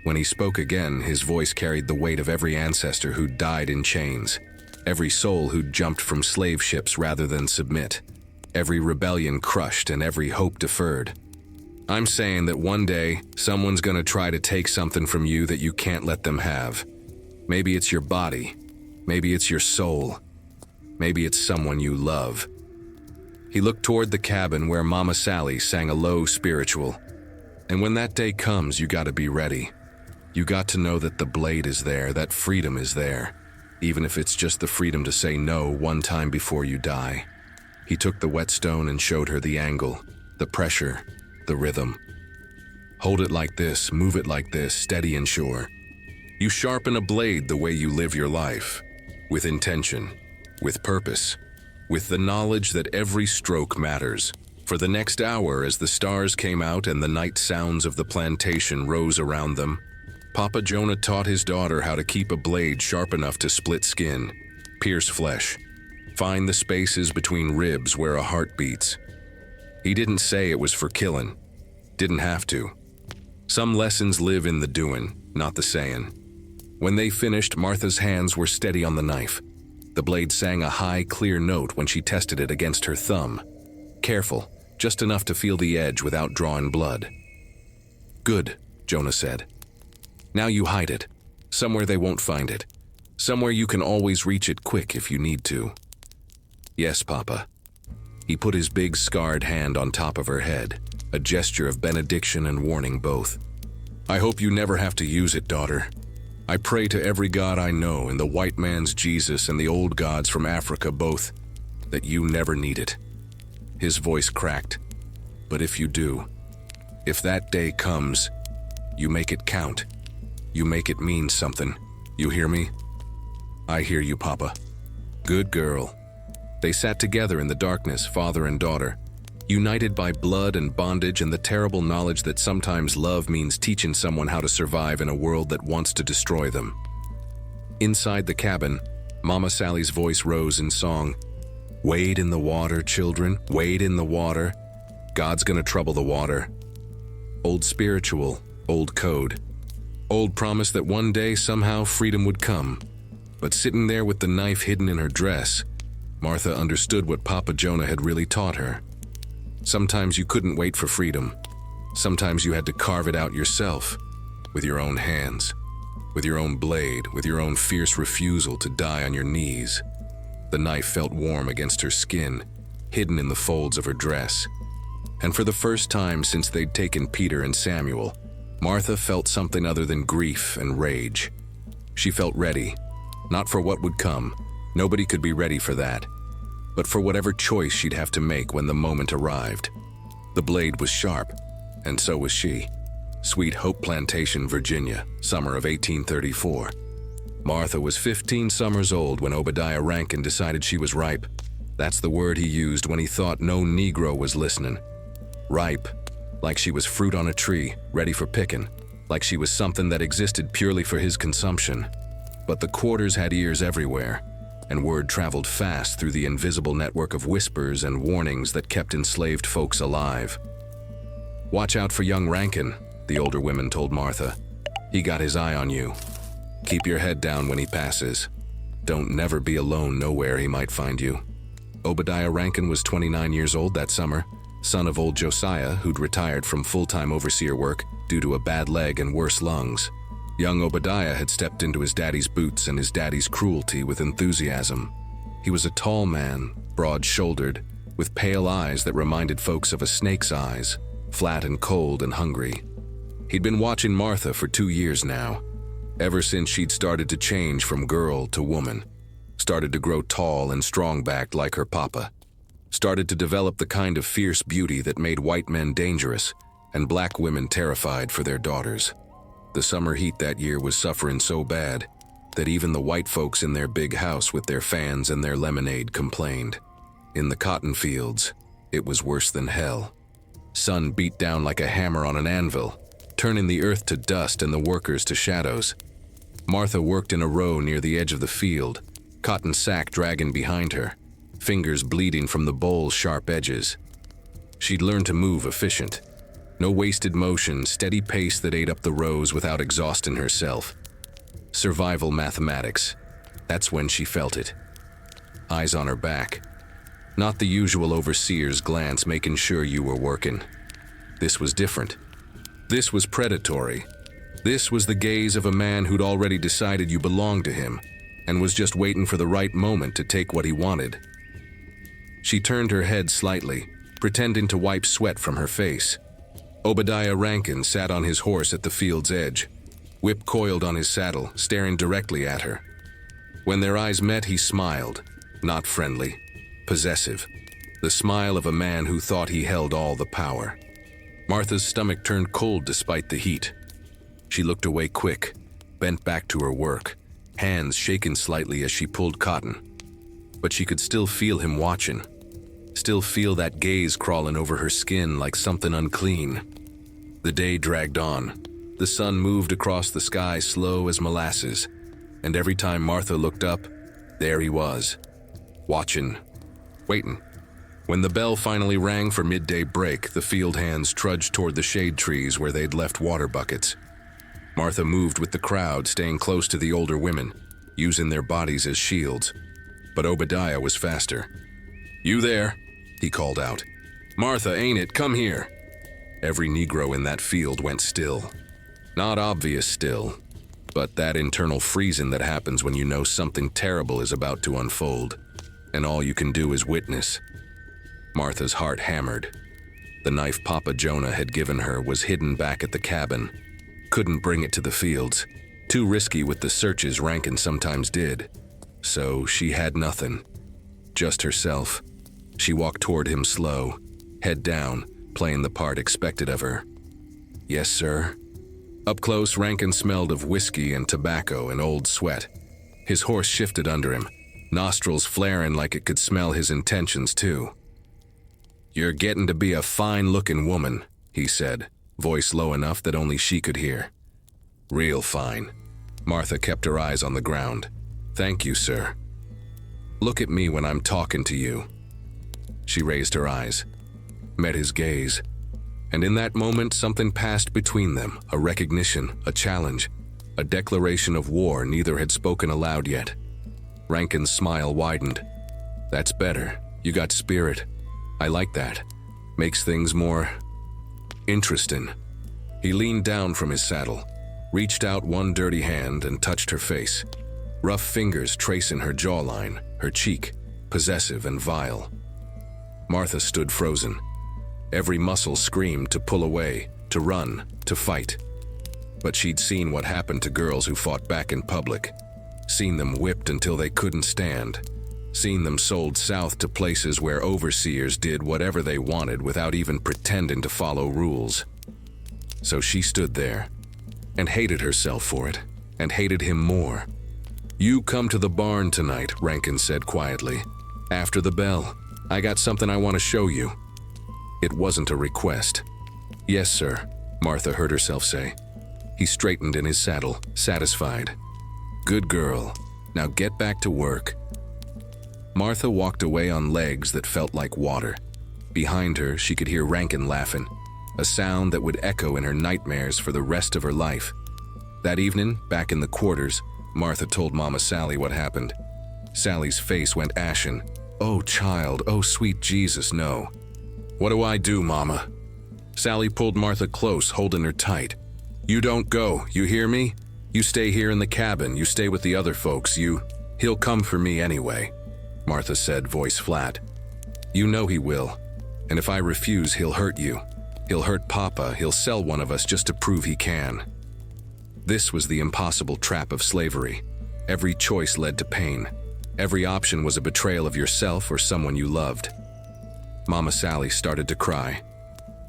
When he spoke again, his voice carried the weight of every ancestor who'd died in chains, every soul who'd jumped from slave ships rather than submit, every rebellion crushed and every hope deferred. I'm saying that one day, someone's gonna try to take something from you that you can't let them have. Maybe it's your body. Maybe it's your soul. Maybe it's someone you love. He looked toward the cabin where Mama Sally sang a low spiritual. And when that day comes, you gotta be ready. You got to know that the blade is there, that freedom is there, even if it's just the freedom to say no one time before you die. He took the whetstone and showed her the angle, the pressure, the rhythm. Hold it like this, move it like this, steady and sure. You sharpen a blade the way you live your life, with intention, with purpose, with the knowledge that every stroke matters. For the next hour, as the stars came out and the night sounds of the plantation rose around them, Papa Jonah taught his daughter how to keep a blade sharp enough to split skin, pierce flesh, find the spaces between ribs where a heart beats. He didn't say it was for killing. Didn't have to. Some lessons live in the doing, not the saying. When they finished, Martha's hands were steady on the knife. The blade sang a high, clear note when she tested it against her thumb. Careful, just enough to feel the edge without drawing blood. Good, Jonah said. Now you hide it. Somewhere they won't find it. Somewhere you can always reach it quick if you need to. Yes, Papa. He put his big scarred hand on top of her head, a gesture of benediction and warning both. I hope you never have to use it, daughter. I pray to every god I know, and the white man's Jesus and the old gods from Africa both, that you never need it. His voice cracked. But if you do, if that day comes, you make it count. You make it mean something. You hear me? I hear you, Papa. Good girl. They sat together in the darkness, father and daughter, united by blood and bondage and the terrible knowledge that sometimes love means teaching someone how to survive in a world that wants to destroy them. Inside the cabin, Mama Sally's voice rose in song. Wade in the water, children, wade in the water. God's gonna trouble the water. Old spiritual, old code. Old promise that one day somehow freedom would come. But sitting there with the knife hidden in her dress, Martha understood what Papa Jonah had really taught her. Sometimes you couldn't wait for freedom. Sometimes you had to carve it out yourself, with your own hands, with your own blade, with your own fierce refusal to die on your knees. The knife felt warm against her skin, hidden in the folds of her dress. And for the first time since they'd taken Peter and Samuel, Martha felt something other than grief and rage. She felt ready, not for what would come. Nobody could be ready for that, but for whatever choice she'd have to make when the moment arrived. The blade was sharp, and so was she. Sweet Hope Plantation, Virginia, summer of 1834. Martha was 15 summers old when Obadiah Rankin decided she was ripe. That's the word he used when he thought no Negro was listening. Ripe, like she was fruit on a tree, ready for picking, like she was something that existed purely for his consumption. But the quarters had ears everywhere, and word traveled fast through the invisible network of whispers and warnings that kept enslaved folks alive. Watch out for young Rankin, the older women told Martha. He got his eye on you. Keep your head down when he passes. Don't never be alone nowhere he might find you. Obadiah Rankin was 29 years old that summer, son of old Josiah, who'd retired from full-time overseer work due to a bad leg and worse lungs. Young Obadiah had stepped into his daddy's boots and his daddy's cruelty with enthusiasm. He was a tall man, broad-shouldered, with pale eyes that reminded folks of a snake's eyes, flat and cold and hungry. He'd been watching Martha for 2 years now, ever since she'd started to change from girl to woman. started to grow tall and strong-backed like her papa, started to develop the kind of fierce beauty that made white men dangerous and black women terrified for their daughters. The summer heat that year was suffering so bad that even the white folks in their big house with their fans and their lemonade complained. In the cotton fields, it was worse than hell. Sun beat down like a hammer on an anvil, turning the earth to dust and the workers to shadows. Martha worked in a row near the edge of the field, cotton sack dragging behind her, fingers bleeding from the bowl's sharp edges. She'd learned to move efficient. No wasted motion, steady pace that ate up the rows without exhausting herself. Survival mathematics. That's when she felt it. Eyes on her back. Not the usual overseer's glance making sure you were working. This was different. This was predatory. This was the gaze of a man who'd already decided you belonged to him and was just waiting for the right moment to take what he wanted. She turned her head slightly, pretending to wipe sweat from her face. Obadiah Rankin sat on his horse at the field's edge, whip coiled on his saddle, staring directly at her. When their eyes met, he smiled, not friendly, possessive, the smile of a man who thought he held all the power. Martha's stomach turned cold despite the heat. She looked away quick, bent back to her work, hands shaking slightly as she pulled cotton. But she could still feel him watching, still feel that gaze crawling over her skin like something unclean. The day dragged on. The sun moved across the sky slow as molasses, and every time Martha looked up, there he was, watching, waiting. When the bell finally rang for midday break, the field hands trudged toward the shade trees where they'd left water buckets. Martha moved with the crowd, staying close to the older women, using their bodies as shields. But Obadiah was faster. "You there?" he called out. "Martha, ain't it? Come here." Every Negro in that field went still. Not obvious still, but that internal freezing that happens when you know something terrible is about to unfold, and all you can do is witness. Martha's heart hammered. The knife Papa Jonah had given her was hidden back at the cabin. Couldn't bring it to the fields. Too risky with the searches Rankin sometimes did. So she had nothing. Just herself. She walked toward him slow, head down, playing the part expected of her. "Yes, sir." Up close, Rankin smelled of whiskey and tobacco and old sweat. His horse shifted under him, nostrils flaring like it could smell his intentions too. "You're getting to be a fine-looking woman," he said, voice low enough that only she could hear. "Real fine." Martha kept her eyes on the ground. "Thank you, sir." "Look at me when I'm talking to you." She raised her eyes, met his gaze, and in that moment something passed between them, a recognition, a challenge, a declaration of war neither had spoken aloud yet. Rankin's smile widened. "That's better. You got spirit. I like that. Makes things more interesting." He leaned down from his saddle, reached out one dirty hand and touched her face. Rough fingers tracing her jawline, her cheek, possessive and vile. Martha stood frozen. Every muscle screamed to pull away, to run, to fight. But she'd seen what happened to girls who fought back in public. Seen them whipped until they couldn't stand. Seen them sold south to places where overseers did whatever they wanted without even pretending to follow rules. So she stood there, and hated herself for it, and hated him more. "You come to the barn tonight," Rankin said quietly. "After the bell. I got something I want to show you." It wasn't a request. "Yes, sir," Martha heard herself say. He straightened in his saddle, satisfied. "Good girl. Now get back to work." Martha walked away on legs that felt like water. Behind her, she could hear Rankin laughing, a sound that would echo in her nightmares for the rest of her life. That evening, back in the quarters, Martha told Mama Sally what happened. Sally's face went ashen. "Oh, child, oh, sweet Jesus, no." "What do I do, Mama?" Sally pulled Martha close, holding her tight. "You don't go, you hear me? You stay here in the cabin, you stay with the other folks, He'll come for me anyway," Martha said, voice flat. "You know he will, and if I refuse, he'll hurt you. He'll hurt Papa, he'll sell one of us just to prove he can." This was the impossible trap of slavery. Every choice led to pain. Every option was a betrayal of yourself or someone you loved. Mama Sally started to cry.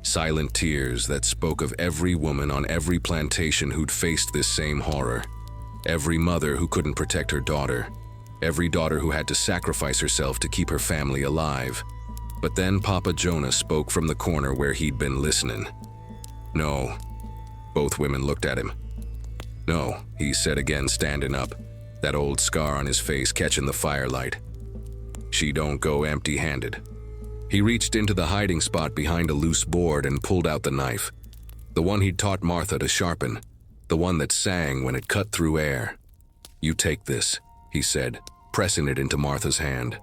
Silent tears that spoke of every woman on every plantation who'd faced this same horror. Every mother who couldn't protect her daughter. Every daughter who had to sacrifice herself to keep her family alive. But then Papa Jonah spoke from the corner where he'd been listening. "No." Both women looked at him. "No," he said again, standing up, that old scar on his face catching the firelight. "She don't go empty-handed." He reached into the hiding spot behind a loose board and pulled out the knife. The one he'd taught Martha to sharpen. The one that sang when it cut through air. "You take this," he said, pressing it into Martha's hand.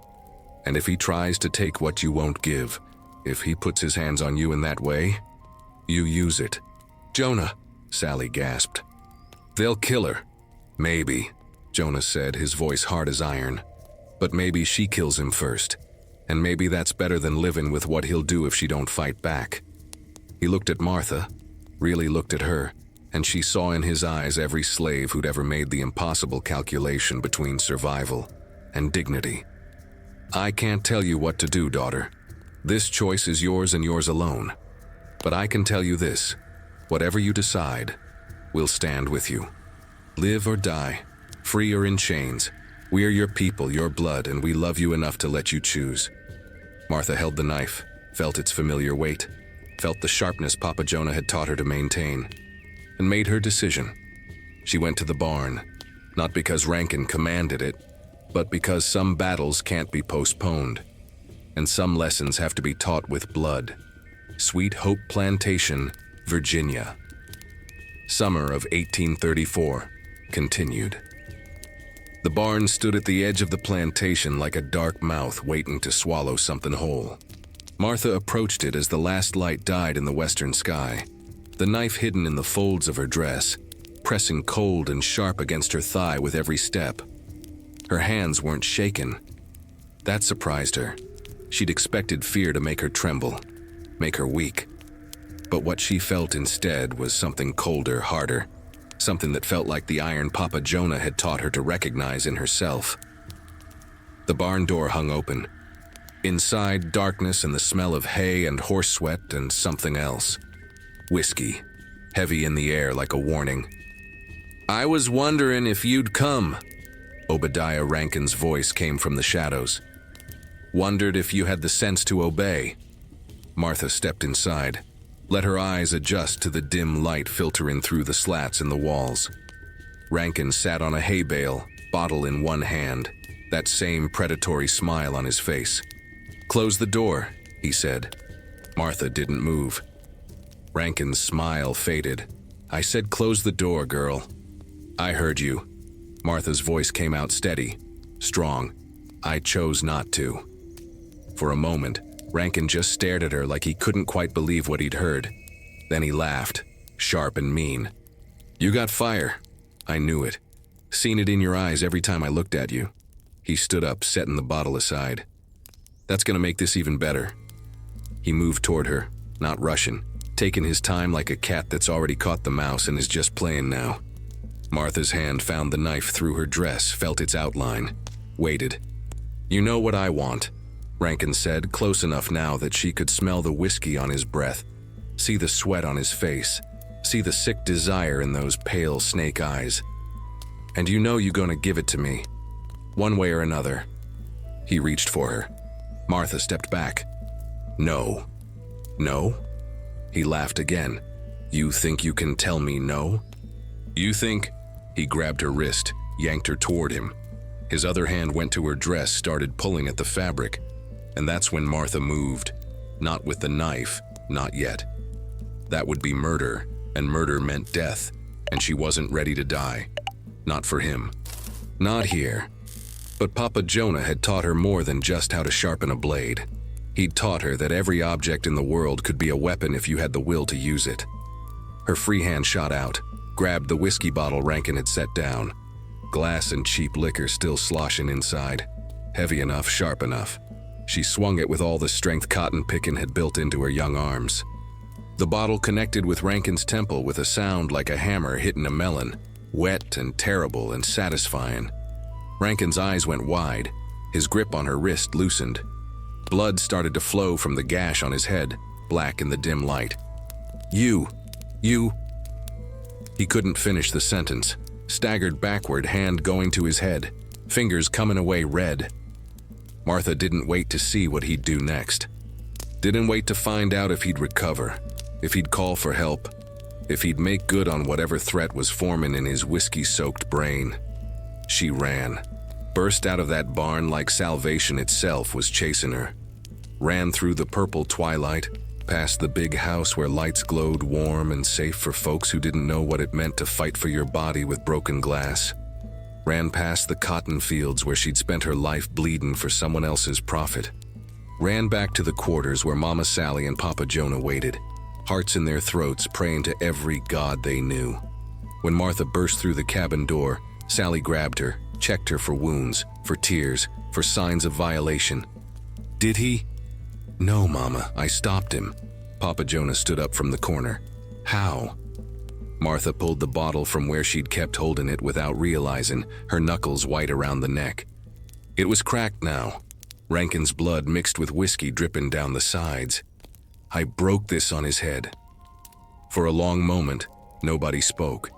"And if he tries to take what you won't give, if he puts his hands on you in that way, you use it." "Jonah," Sally gasped. "They'll kill her." "Maybe," Jonah said, his voice hard as iron. "But maybe she kills him first. And maybe that's better than living with what he'll do if she don't fight back." He looked at Martha, really looked at her, and she saw in his eyes every slave who'd ever made the impossible calculation between survival and dignity. "I can't tell you what to do, daughter. This choice is yours and yours alone. But I can tell you this, whatever you decide, we'll stand with you. Live or die, free or in chains, we are your people, your blood, and we love you enough to let you choose." Martha held the knife, felt its familiar weight, felt the sharpness Papa Jonah had taught her to maintain, and made her decision. She went to the barn, not because Rankin commanded it, but because some battles can't be postponed, and some lessons have to be taught with blood. Sweet Hope Plantation, Virginia. Summer of 1834 continued. The barn stood at the edge of the plantation like a dark mouth waiting to swallow something whole. Martha approached it as the last light died in the western sky, the knife hidden in the folds of her dress, pressing cold and sharp against her thigh with every step. Her hands weren't shaken. That surprised her. She'd expected fear to make her tremble, make her weak. But what she felt instead was something colder, harder, something that felt like the iron Papa Jonah had taught her to recognize in herself. The barn door hung open. Inside, darkness and the smell of hay and horse sweat and something else. Whiskey, heavy in the air like a warning. "I was wondering if you'd come." Obadiah Rankin's voice came from the shadows. "Wondered if you had the sense to obey." Martha stepped inside, let her eyes adjust to the dim light filtering through the slats in the walls. Rankin sat on a hay bale, bottle in one hand, that same predatory smile on his face. "Close the door," he said. Martha didn't move. Rankin's smile faded. "I said close the door, girl." "I heard you." Martha's voice came out steady, strong. "I chose not to." For a moment, Rankin just stared at her like he couldn't quite believe what he'd heard. Then he laughed, sharp and mean. "You got fire. I knew it. Seen it in your eyes every time I looked at you." He stood up, setting the bottle aside. "That's gonna make this even better." He moved toward her, not rushing, taking his time like a cat that's already caught the mouse and is just playing now. Martha's hand found the knife through her dress, felt its outline, waited. "You know what I want," Rankin said, close enough now that she could smell the whiskey on his breath, see the sweat on his face, see the sick desire in those pale snake eyes. "And you know you're gonna give it to me, one way or another." He reached for her. Martha stepped back. "No." "No?" He laughed again. "You think you can tell me no? You think—" He grabbed her wrist, yanked her toward him. His other hand went to her dress, started pulling at the fabric. And that's when Martha moved. Not with the knife, not yet. That would be murder, and murder meant death, and she wasn't ready to die. Not for him. Not here. But Papa Jonah had taught her more than just how to sharpen a blade. He'd taught her that every object in the world could be a weapon if you had the will to use it. Her free hand shot out, grabbed the whiskey bottle Rankin had set down. Glass and cheap liquor still sloshing inside. Heavy enough, sharp enough. She swung it with all the strength cotton picking had built into her young arms. The bottle connected with Rankin's temple with a sound like a hammer hitting a melon, wet and terrible and satisfying. Rankin's eyes went wide. His grip on her wrist loosened. Blood started to flow from the gash on his head, black in the dim light. You. He couldn't finish the sentence, staggered backward, hand going to his head, fingers coming away red. Martha didn't wait to see what he'd do next. Didn't wait to find out if he'd recover, if he'd call for help, if he'd make good on whatever threat was forming in his whiskey-soaked brain. She ran, burst out of that barn like salvation itself was chasing her. Ran through the purple twilight, past the big house where lights glowed warm and safe for folks who didn't know what it meant to fight for your body with broken glass. Ran past the cotton fields where she'd spent her life bleeding for someone else's profit. Ran back to the quarters where Mama Sally and Papa Jonah waited, hearts in their throats praying to every god they knew. When Martha burst through the cabin door, Sally grabbed her, checked her for wounds, for tears, for signs of violation. Did he? No, Mama, I stopped him. Papa Jonah stood up from the corner. How? Martha pulled the bottle from where she'd kept holding it without realizing, her knuckles white around the neck. It was cracked now. Rankin's blood mixed with whiskey dripping down the sides. I broke this on his head. For a long moment, nobody spoke.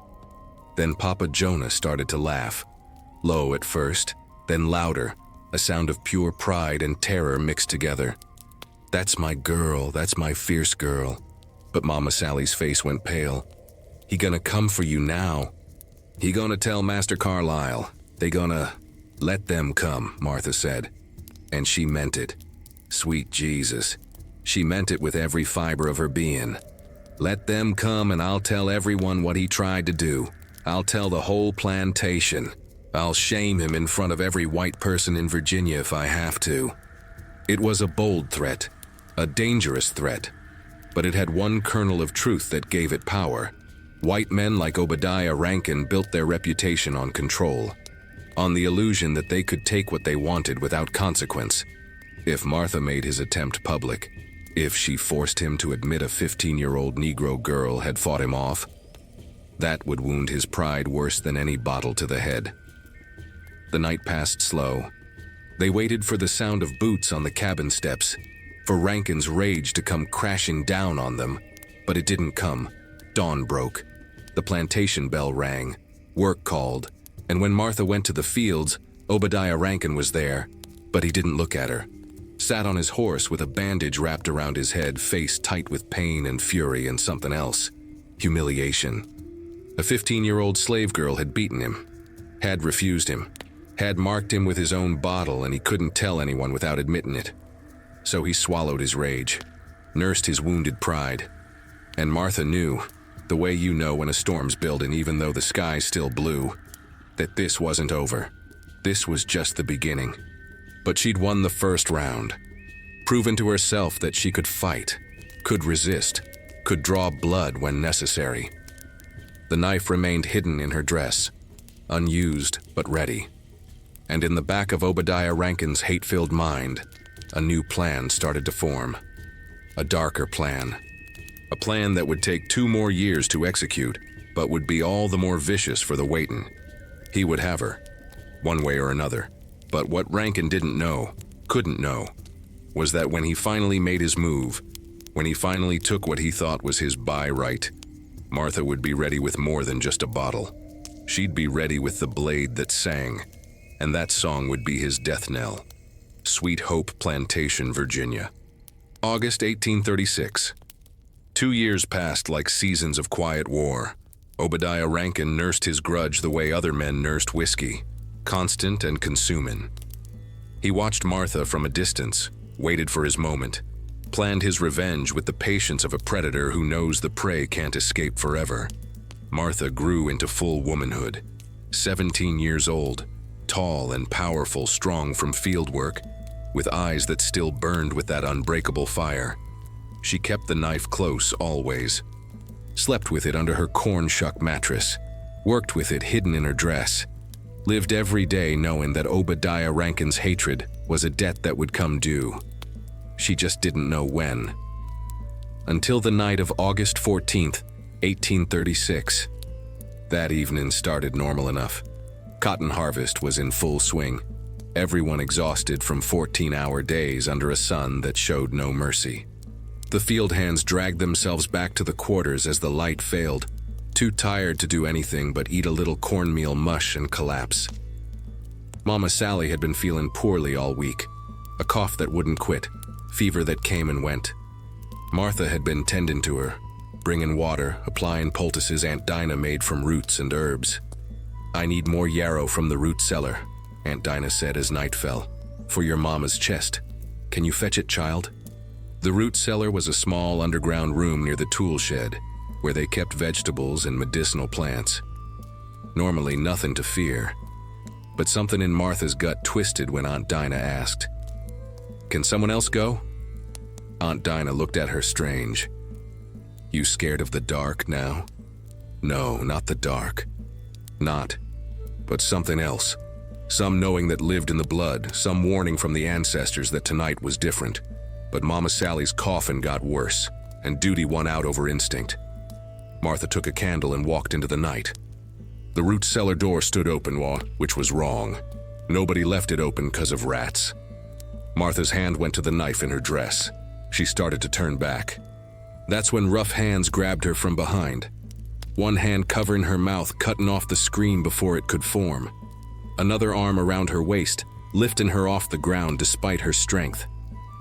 Then Papa Jonah started to laugh. Low at first, then louder, a sound of pure pride and terror mixed together. That's my girl, that's my fierce girl. But Mama Sally's face went pale. He gonna come for you now. He gonna tell Master Carlyle. They gonna let them come, Martha said. And she meant it. Sweet Jesus. She meant it with every fiber of her being. Let them come and I'll tell everyone what he tried to do. I'll tell the whole plantation. I'll shame him in front of every white person in Virginia if I have to. It was a bold threat, a dangerous threat, but it had one kernel of truth that gave it power. White men like Obadiah Rankin built their reputation on control, on the illusion that they could take what they wanted without consequence. If Martha made his attempt public, if she forced him to admit a 15-year-old Negro girl had fought him off, that would wound his pride worse than any bottle to the head. The night passed slow. They waited for the sound of boots on the cabin steps, for Rankin's rage to come crashing down on them, but it didn't come. Dawn broke. The plantation bell rang. Work called. And when Martha went to the fields, Obadiah Rankin was there, but he didn't look at her. Sat on his horse with a bandage wrapped around his head, face tight with pain and fury and something else. Humiliation. A 15-year-old slave girl had beaten him, had refused him, had marked him with his own bottle, and he couldn't tell anyone without admitting it. So he swallowed his rage, nursed his wounded pride. And Martha knew, the way you know when a storm's building even though the sky's still blue, that this wasn't over. This was just the beginning. But she'd won the first round, proven to herself that she could fight, could resist, could draw blood when necessary. The knife remained hidden in her dress, unused but ready. And in the back of Obadiah Rankin's hate-filled mind, a new plan started to form. A darker plan. A plan that would take 2 more years to execute, but would be all the more vicious for the waiting. He would have her, one way or another. But what Rankin didn't know, couldn't know, was that when he finally made his move, when he finally took what he thought was his by right, Martha would be ready with more than just a bottle. She'd be ready with the blade that sang, and that song would be his death knell. Sweet Hope Plantation, Virginia. August 1836. 2 years passed like seasons of quiet war. Obadiah Rankin nursed his grudge the way other men nursed whiskey, constant and consuming. He watched Martha from a distance, waited for his moment, planned his revenge with the patience of a predator who knows the prey can't escape forever. Martha grew into full womanhood. 17 years old, tall and powerful, strong from field work, with eyes that still burned with that unbreakable fire. She kept the knife close always, slept with it under her corn shuck mattress, worked with it hidden in her dress, lived every day knowing that Obadiah Rankin's hatred was a debt that would come due. She just didn't know when. Until the night of August 14th, 1836. That evening started normal enough. Cotton harvest was in full swing, everyone exhausted from 14-hour days under a sun that showed no mercy. The field hands dragged themselves back to the quarters as the light failed, too tired to do anything but eat a little cornmeal mush and collapse. Mama Sally had been feeling poorly all week, a cough that wouldn't quit, fever that came and went. Martha had been tending to her, bringing water, applying poultices Aunt Dinah made from roots and herbs. "I need more yarrow from the root cellar," Aunt Dinah said as night fell, "for your mama's chest. Can you fetch it, child?" The root cellar was a small underground room near the tool shed, where they kept vegetables and medicinal plants. Normally nothing to fear, but something in Martha's gut twisted when Aunt Dinah asked, "Can someone else go?" Aunt Dinah looked at her strange. "You scared of the dark now?" "No, not the dark. Not, but something else. Some knowing that lived in the blood, some warning from the ancestors that tonight was different. But Mama Sally's coughing got worse, and duty won out over instinct." Martha took a candle and walked into the night. The root cellar door stood open, which was wrong. Nobody left it open because of rats. Martha's hand went to the knife in her dress. She started to turn back. That's when rough hands grabbed her from behind. One hand covering her mouth, cutting off the scream before it could form. Another arm around her waist, lifting her off the ground despite her strength.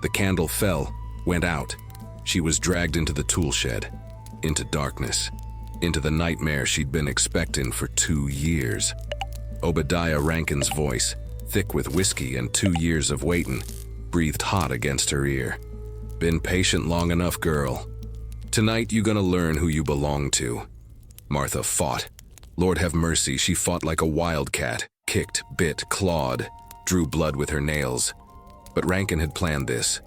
The candle fell, went out. She was dragged into the tool shed, into darkness, into the nightmare she'd been expecting for 2 years. Obadiah Rankin's voice, thick with whiskey and 2 years of waiting, breathed hot against her ear. "Been patient long enough, girl. Tonight you gonna learn who you belong to." Martha fought. Lord have mercy, she fought like a wildcat, kicked, bit, clawed, drew blood with her nails. But Rankin had planned this,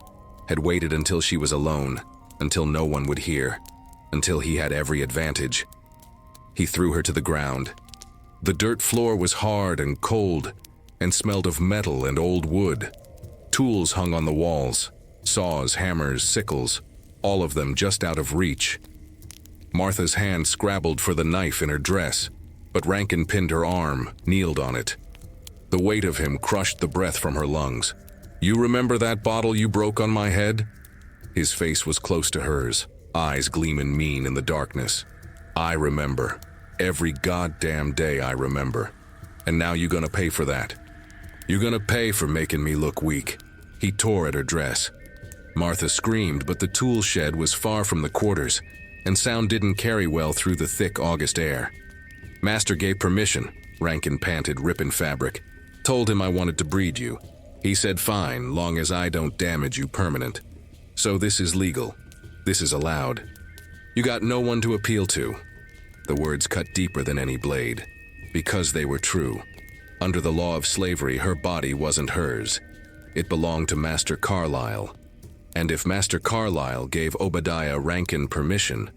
had waited until she was alone, until no one would hear, until he had every advantage. He threw her to the ground. The dirt floor was hard and cold, and smelled of metal and old wood. Tools hung on the walls, saws, hammers, sickles, all of them just out of reach. Martha's hand scrabbled for the knife in her dress, but Rankin pinned her arm, kneeled on it. The weight of him crushed the breath from her lungs. "You remember that bottle you broke on my head?" His face was close to hers, eyes gleaming mean in the darkness. "I remember. Every goddamn day I remember. And now you gonna pay for that. You gonna pay for making me look weak." He tore at her dress. Martha screamed, but the tool shed was far from the quarters, and sound didn't carry well through the thick August air. "Master gave permission," Rankin panted, ripping fabric. "Told him I wanted to breed you. He said fine, long as I don't damage you permanent. So this is legal. This is allowed. You got no one to appeal to." The words cut deeper than any blade, because they were true. Under the law of slavery, her body wasn't hers. It belonged to Master Carlyle. And if Master Carlyle gave Obadiah Rankin permission,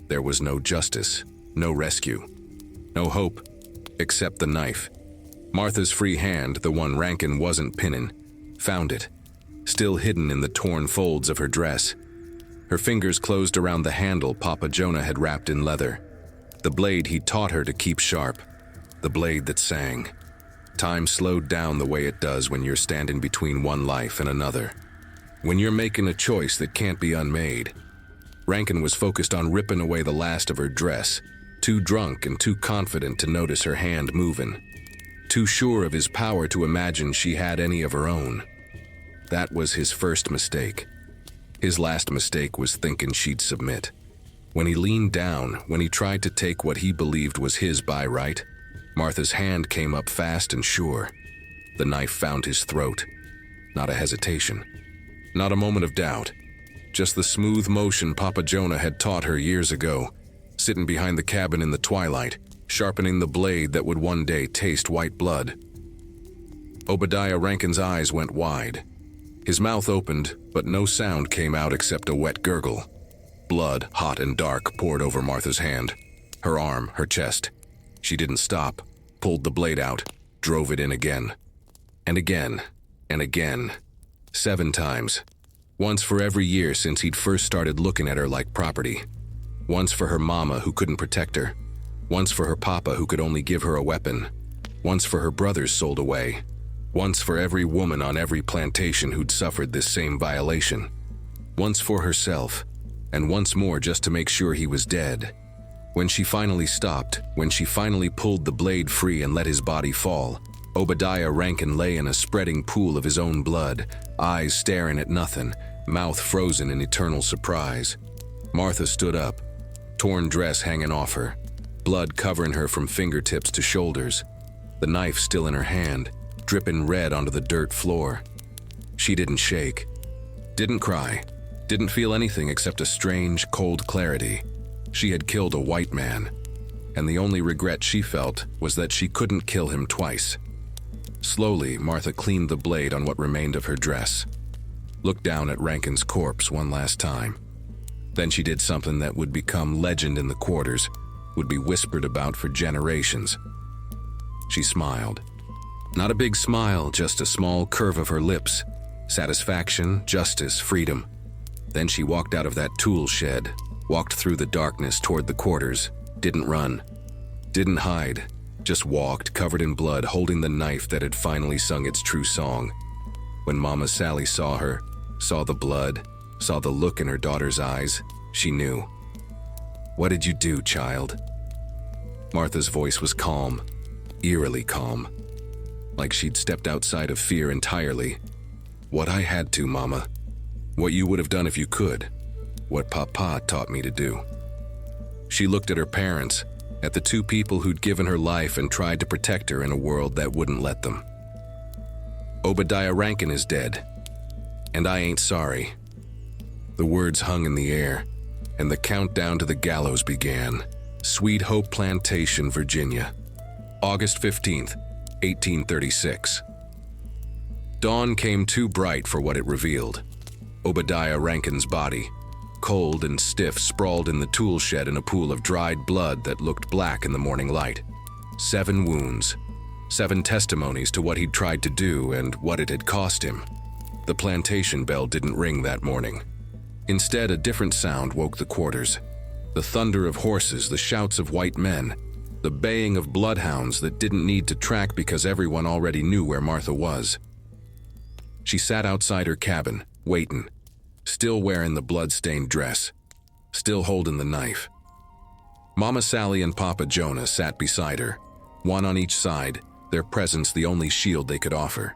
there was no justice, no rescue, no hope, except the knife. Martha's free hand, the one Rankin wasn't pinning, found it, still hidden in the torn folds of her dress. Her fingers closed around the handle Papa Jonah had wrapped in leather, the blade he taught her to keep sharp, the blade that sang. Time slowed down the way it does when you're standing between one life and another. When you're making a choice that can't be unmade. Rankin was focused on ripping away the last of her dress, too drunk and too confident to notice her hand moving, too sure of his power to imagine she had any of her own. That was his first mistake. His last mistake was thinking she'd submit. When he leaned down, when he tried to take what he believed was his by right, Martha's hand came up fast and sure. The knife found his throat. Not a hesitation. Not a moment of doubt. Just the smooth motion Papa Jonah had taught her years ago, sitting behind the cabin in the twilight, sharpening the blade that would one day taste white blood. Obadiah Rankin's eyes went wide. His mouth opened, but no sound came out except a wet gurgle. Blood, hot and dark, poured over Martha's hand, her arm, her chest. She didn't stop, pulled the blade out, drove it in again. And again, and again. 7 times. Once for every year since he'd first started looking at her like property. Once for her mama who couldn't protect her. Once for her papa who could only give her a weapon. Once for her brothers sold away. Once for every woman on every plantation who'd suffered this same violation. Once for herself, and once more just to make sure he was dead. When she finally stopped, when she finally pulled the blade free and let his body fall, Obadiah Rankin lay in a spreading pool of his own blood, eyes staring at nothing, mouth frozen in eternal surprise. Martha stood up, torn dress hanging off her, blood covering her from fingertips to shoulders, the knife still in her hand, dripping red onto the dirt floor. She didn't shake, didn't cry, didn't feel anything except a strange, cold clarity. She had killed a white man, and the only regret she felt was that she couldn't kill him twice. Slowly, Martha cleaned the blade on what remained of her dress, looked down at Rankin's corpse one last time. Then she did something that would become legend in the quarters, would be whispered about for generations. She smiled. Not a big smile, just a small curve of her lips. Satisfaction, justice, freedom. Then she walked out of that tool shed, walked through the darkness toward the quarters, didn't run, didn't hide, just walked, covered in blood, holding the knife that had finally sung its true song. When Mama Sally saw her, saw the blood, saw the look in her daughter's eyes, she knew. "What did you do, child?" Martha's voice was calm, eerily calm, like she'd stepped outside of fear entirely. "What I had to, Mama. What you would have done if you could. What Papa taught me to do." She looked at her parents, at the two people who'd given her life and tried to protect her in a world that wouldn't let them. "Obadiah Rankin is dead, and I ain't sorry." The words hung in the air, and the countdown to the gallows began. Sweet Hope Plantation, Virginia. August 15th, 1836. Dawn came too bright for what it revealed. Obadiah Rankin's body, cold and stiff, sprawled in the tool shed in a pool of dried blood that looked black in the morning light. 7 wounds, 7 testimonies to what he'd tried to do and what it had cost him. The plantation bell didn't ring that morning. Instead, a different sound woke the quarters. The thunder of horses, the shouts of white men, the baying of bloodhounds that didn't need to track because everyone already knew where Martha was. She sat outside her cabin, waiting, still wearing the blood-stained dress, still holding the knife. Mama Sally and Papa Jonah sat beside her, one on each side, their presence the only shield they could offer.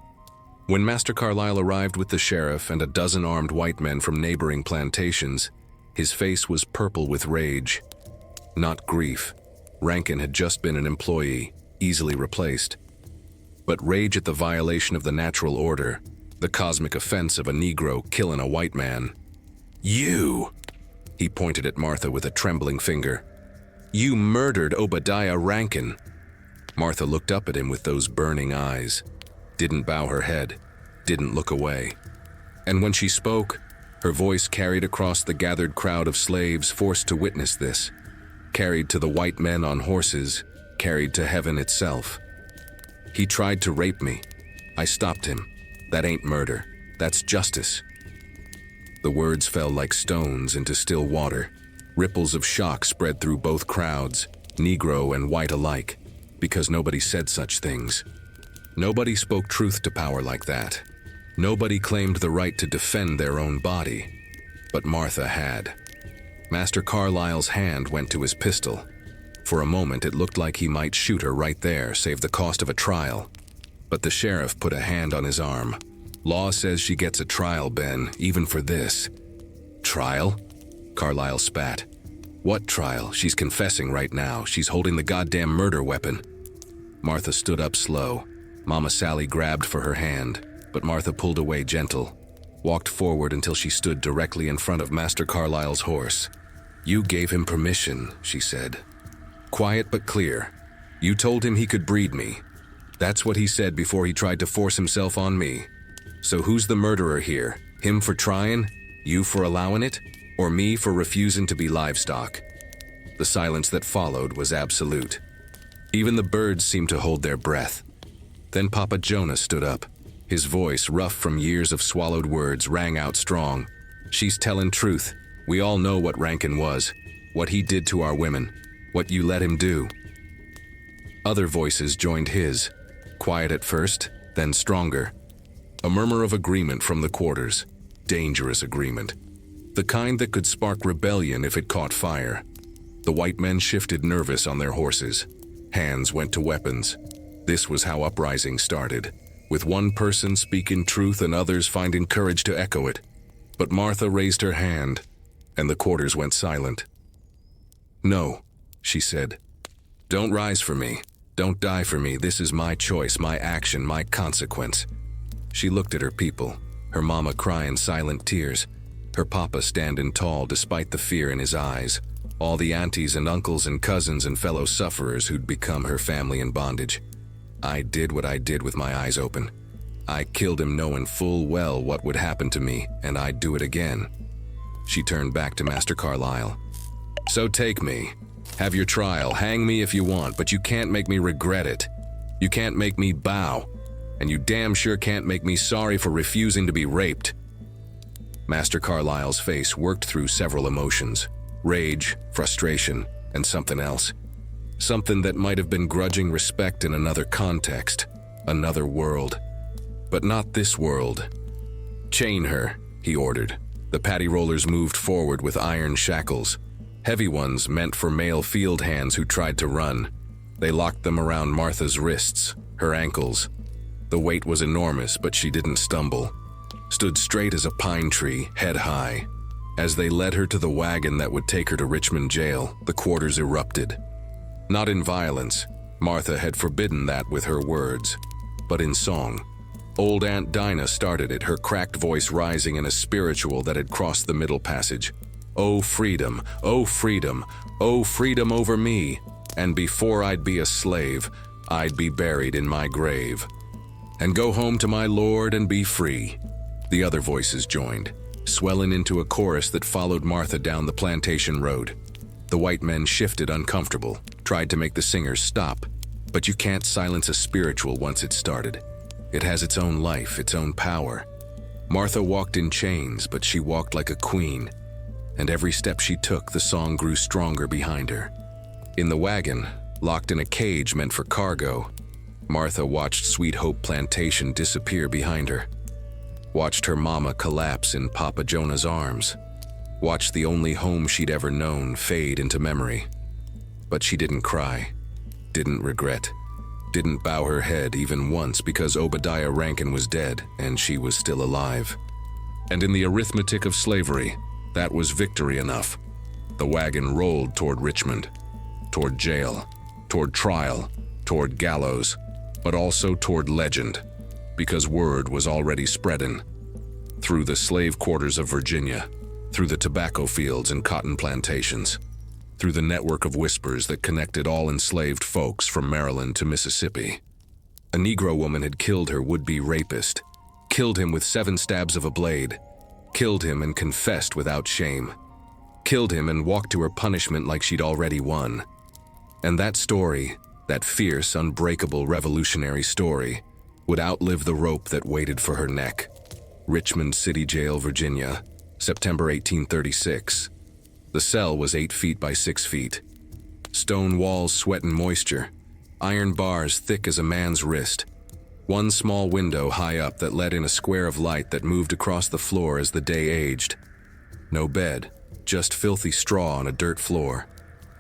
When Master Carlyle arrived with the sheriff and a dozen armed white men from neighboring plantations, his face was purple with rage. Not grief. Rankin had just been an employee, easily replaced. But rage at the violation of the natural order, the cosmic offense of a Negro killing a white man. "You!" He pointed at Martha with a trembling finger. "You murdered Obadiah Rankin." Martha looked up at him with those burning eyes, didn't bow her head, didn't look away. And when she spoke, her voice carried across the gathered crowd of slaves forced to witness this, carried to the white men on horses, carried to heaven itself. "He tried to rape me. I stopped him. That ain't murder. That's justice." The words fell like stones into still water. Ripples of shock spread through both crowds, Negro and white alike, because nobody said such things. Nobody spoke truth to power like that. Nobody claimed the right to defend their own body. But Martha had. Master Carlyle's hand went to his pistol. For a moment it looked like he might shoot her right there, save the cost of a trial. But the sheriff put a hand on his arm. "Law says she gets a trial, Ben, even for this." "Trial?" Carlyle spat. "What trial? She's confessing right now. She's holding the goddamn murder weapon." Martha stood up slow. Mama Sally grabbed for her hand, but Martha pulled away gentle, walked forward until she stood directly in front of Master Carlyle's horse. "You gave him permission," she said. "Quiet but clear. You told him he could breed me. That's what he said before he tried to force himself on me. So who's the murderer here? Him for trying? You for allowing it? Or me for refusing to be livestock?" The silence that followed was absolute. Even the birds seemed to hold their breath. Then Papa Jonah stood up. His voice, rough from years of swallowed words, rang out strong. "She's telling truth. We all know what Rankin was, what he did to our women, what you let him do." Other voices joined his, quiet at first, then stronger. A murmur of agreement from the quarters. Dangerous agreement. The kind that could spark rebellion if it caught fire. The white men shifted nervous on their horses. Hands went to weapons. This was how uprisings started, with one person speaking truth and others finding courage to echo it. But Martha raised her hand, and the quarters went silent. "No," she said. "Don't rise for me. Don't die for me. This is my choice, my action, my consequence." She looked at her people, her mama crying silent tears, her papa standing tall despite the fear in his eyes, all the aunties and uncles and cousins and fellow sufferers who'd become her family in bondage. "I did what I did with my eyes open. I killed him knowing full well what would happen to me, and I'd do it again." She turned back to Master Carlyle. "So take me. Have your trial. Hang me if you want, but you can't make me regret it. You can't make me bow, and you damn sure can't make me sorry for refusing to be raped." Master Carlyle's face worked through several emotions: rage, frustration, and something else. Something that might have been grudging respect in another context, another world. But not this world. "Chain her," he ordered. The paddy rollers moved forward with iron shackles, heavy ones meant for male field hands who tried to run. They locked them around Martha's wrists, her ankles. The weight was enormous, but she didn't stumble. Stood straight as a pine tree, head high. As they led her to the wagon that would take her to Richmond jail, the quarters erupted. Not in violence. Martha had forbidden that with her words, but in song. Old Aunt Dinah started it, her cracked voice rising in a spiritual that had crossed the middle passage. "Oh freedom, oh freedom, oh freedom over me, and before I'd be a slave, I'd be buried in my grave. And go home to my Lord and be free." The other voices joined, swelling into a chorus that followed Martha down the plantation road. The white men shifted uncomfortable, tried to make the singers stop, but you can't silence a spiritual once it's started. It has its own life, its own power. Martha walked in chains, but she walked like a queen, and every step she took, the song grew stronger behind her. In the wagon, locked in a cage meant for cargo, Martha watched Sweet Hope Plantation disappear behind her. Watched her mama collapse in Papa Jonah's arms. Watched the only home she'd ever known fade into memory. But she didn't cry, didn't regret, didn't bow her head even once because Obadiah Rankin was dead and she was still alive. And in the arithmetic of slavery, that was victory enough. The wagon rolled toward Richmond, toward jail, toward trial, toward gallows, but also toward legend, because word was already spreading. Through the slave quarters of Virginia, through the tobacco fields and cotton plantations, through the network of whispers that connected all enslaved folks from Maryland to Mississippi. A Negro woman had killed her would-be rapist, killed him with 7 stabs of a blade, killed him and confessed without shame, killed him and walked to her punishment like she'd already won. And that story, that fierce, unbreakable revolutionary story, would outlive the rope that waited for her neck. Richmond City Jail, Virginia, September 1836. The cell was 8 feet by 6 feet. Stone walls sweating moisture, iron bars thick as a man's wrist. One small window high up that let in a square of light that moved across the floor as the day aged. No bed, just filthy straw on a dirt floor.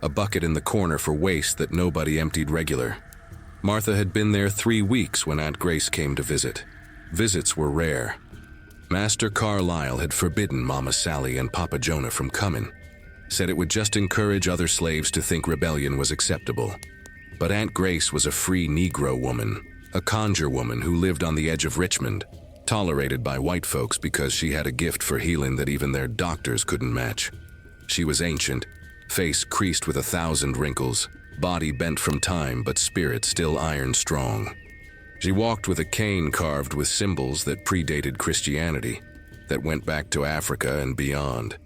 A bucket in the corner for waste that nobody emptied regular. Martha had been there 3 weeks when Aunt Grace came to visit. Visits were rare. Master Carlyle had forbidden Mama Sally and Papa Jonah from coming. Said it would just encourage other slaves to think rebellion was acceptable. But Aunt Grace was a free Negro woman, a conjure woman who lived on the edge of Richmond, tolerated by white folks because she had a gift for healing that even their doctors couldn't match. She was ancient, face creased with 1,000 wrinkles, body bent from time but spirit still iron strong. She walked with a cane carved with symbols that predated Christianity, that went back to Africa and beyond.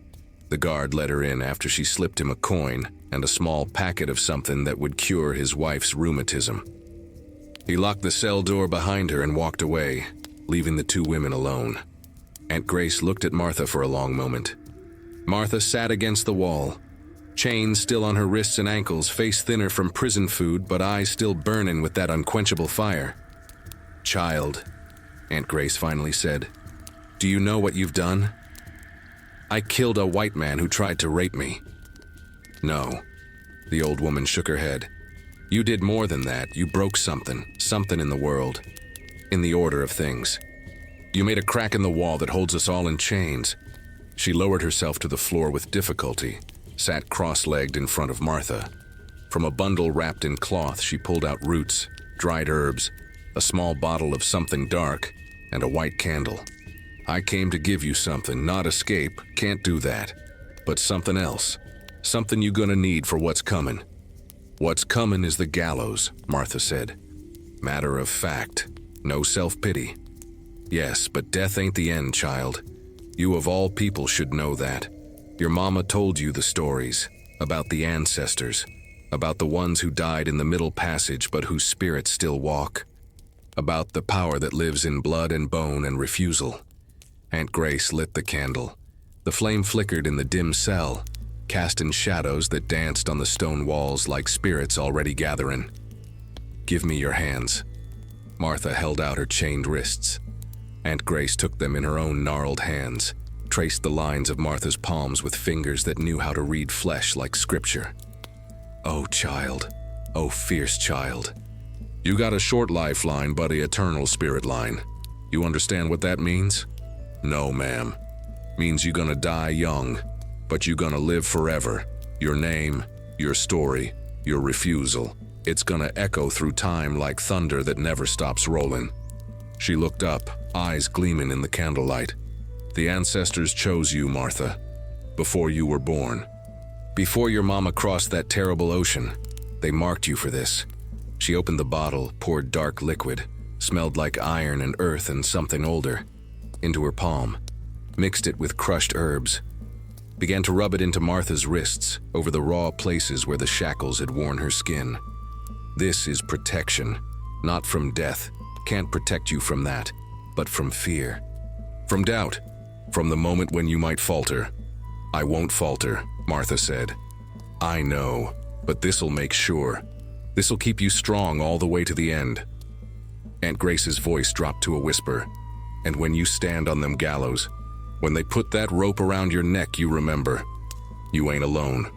The guard let her in after she slipped him a coin and a small packet of something that would cure his wife's rheumatism. He locked the cell door behind her and walked away, leaving the 2 women alone. Aunt Grace looked at Martha for a long moment. Martha sat against the wall, chains still on her wrists and ankles, face thinner from prison food but eyes still burning with that unquenchable fire. Child, Aunt Grace finally said, do you know what you've done? I killed a white man who tried to rape me. No, the old woman shook her head. You did more than that. You broke something in the world, in the order of things. You made a crack in the wall that holds us all in chains. She lowered herself to the floor with difficulty, sat cross-legged in front of Martha. From a bundle wrapped in cloth, she pulled out roots, dried herbs, a small bottle of something dark, and a white candle. I came to give you something, not escape, can't do that. But something else, something you're gonna need for what's coming. What's coming is the gallows, Martha said. Matter of fact, no self-pity. Yes, but death ain't the end, child. You of all people should know that. Your mama told you the stories, about the ancestors, about the ones who died in the middle passage but whose spirits still walk, about the power that lives in blood and bone and refusal. Aunt Grace lit the candle. The flame flickered in the dim cell, casting shadows that danced on the stone walls like spirits already gathering. Give me your hands. Martha held out her chained wrists. Aunt Grace took them in her own gnarled hands, traced the lines of Martha's palms with fingers that knew how to read flesh like scripture. Oh, child. Oh, fierce child. You got a short lifeline, but an eternal spirit line. You understand what that means? No, ma'am. Means you gonna die young, but you gonna live forever. Your name, your story, your refusal. It's gonna echo through time like thunder that never stops rolling. She looked up, eyes gleaming in the candlelight. The ancestors chose you, Martha, before you were born. Before your mama crossed that terrible ocean, they marked you for this. She opened the bottle, poured dark liquid, smelled like iron and earth and something older, into her palm, mixed it with crushed herbs, began to rub it into Martha's wrists, over the raw places where the shackles had worn her skin. This is protection, not from death. Can't protect you from that, but from fear. From doubt, from the moment when you might falter. I won't falter, Martha said. I know, but this'll make sure. This'll keep you strong all the way to the end. Aunt Grace's voice dropped to a whisper. And when you stand on them gallows, when they put that rope around your neck, you remember. You ain't alone.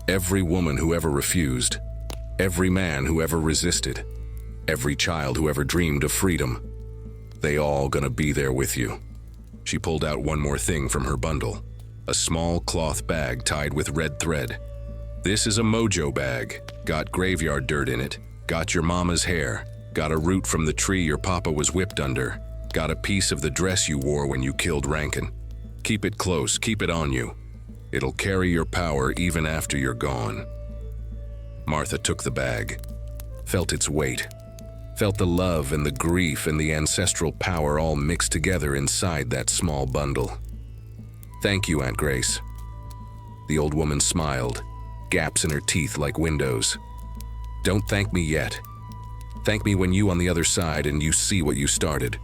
Every woman who ever refused, every man who ever resisted, every child who ever dreamed of freedom, they all gonna be there with you. She pulled out one more thing from her bundle, a small cloth bag tied with red thread. This is a mojo bag, got graveyard dirt in it, got your mama's hair, got a root from the tree your papa was whipped under, got a piece of the dress you wore when you killed Rankin. Keep it close, keep it on you. It'll carry your power even after you're gone. Martha took the bag, felt its weight, felt the love and the grief and the ancestral power all mixed together inside that small bundle. Thank you, Aunt Grace. The old woman smiled, gaps in her teeth like windows. Don't thank me yet. Thank me when you on the other side and you see what you started.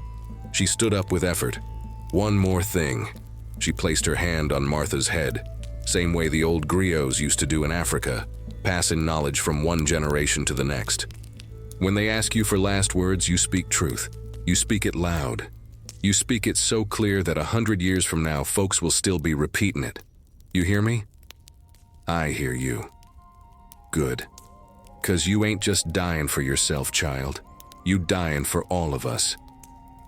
She stood up with effort. One more thing. She placed her hand on Martha's head, same way the old griots used to do in Africa, passing knowledge from one generation to the next. When they ask you for last words, you speak truth. You speak it loud. You speak it so clear that 100 years from now, folks will still be repeating it. You hear me? I hear you. Good. 'Cause you ain't just dying for yourself, child. You dying for all of us.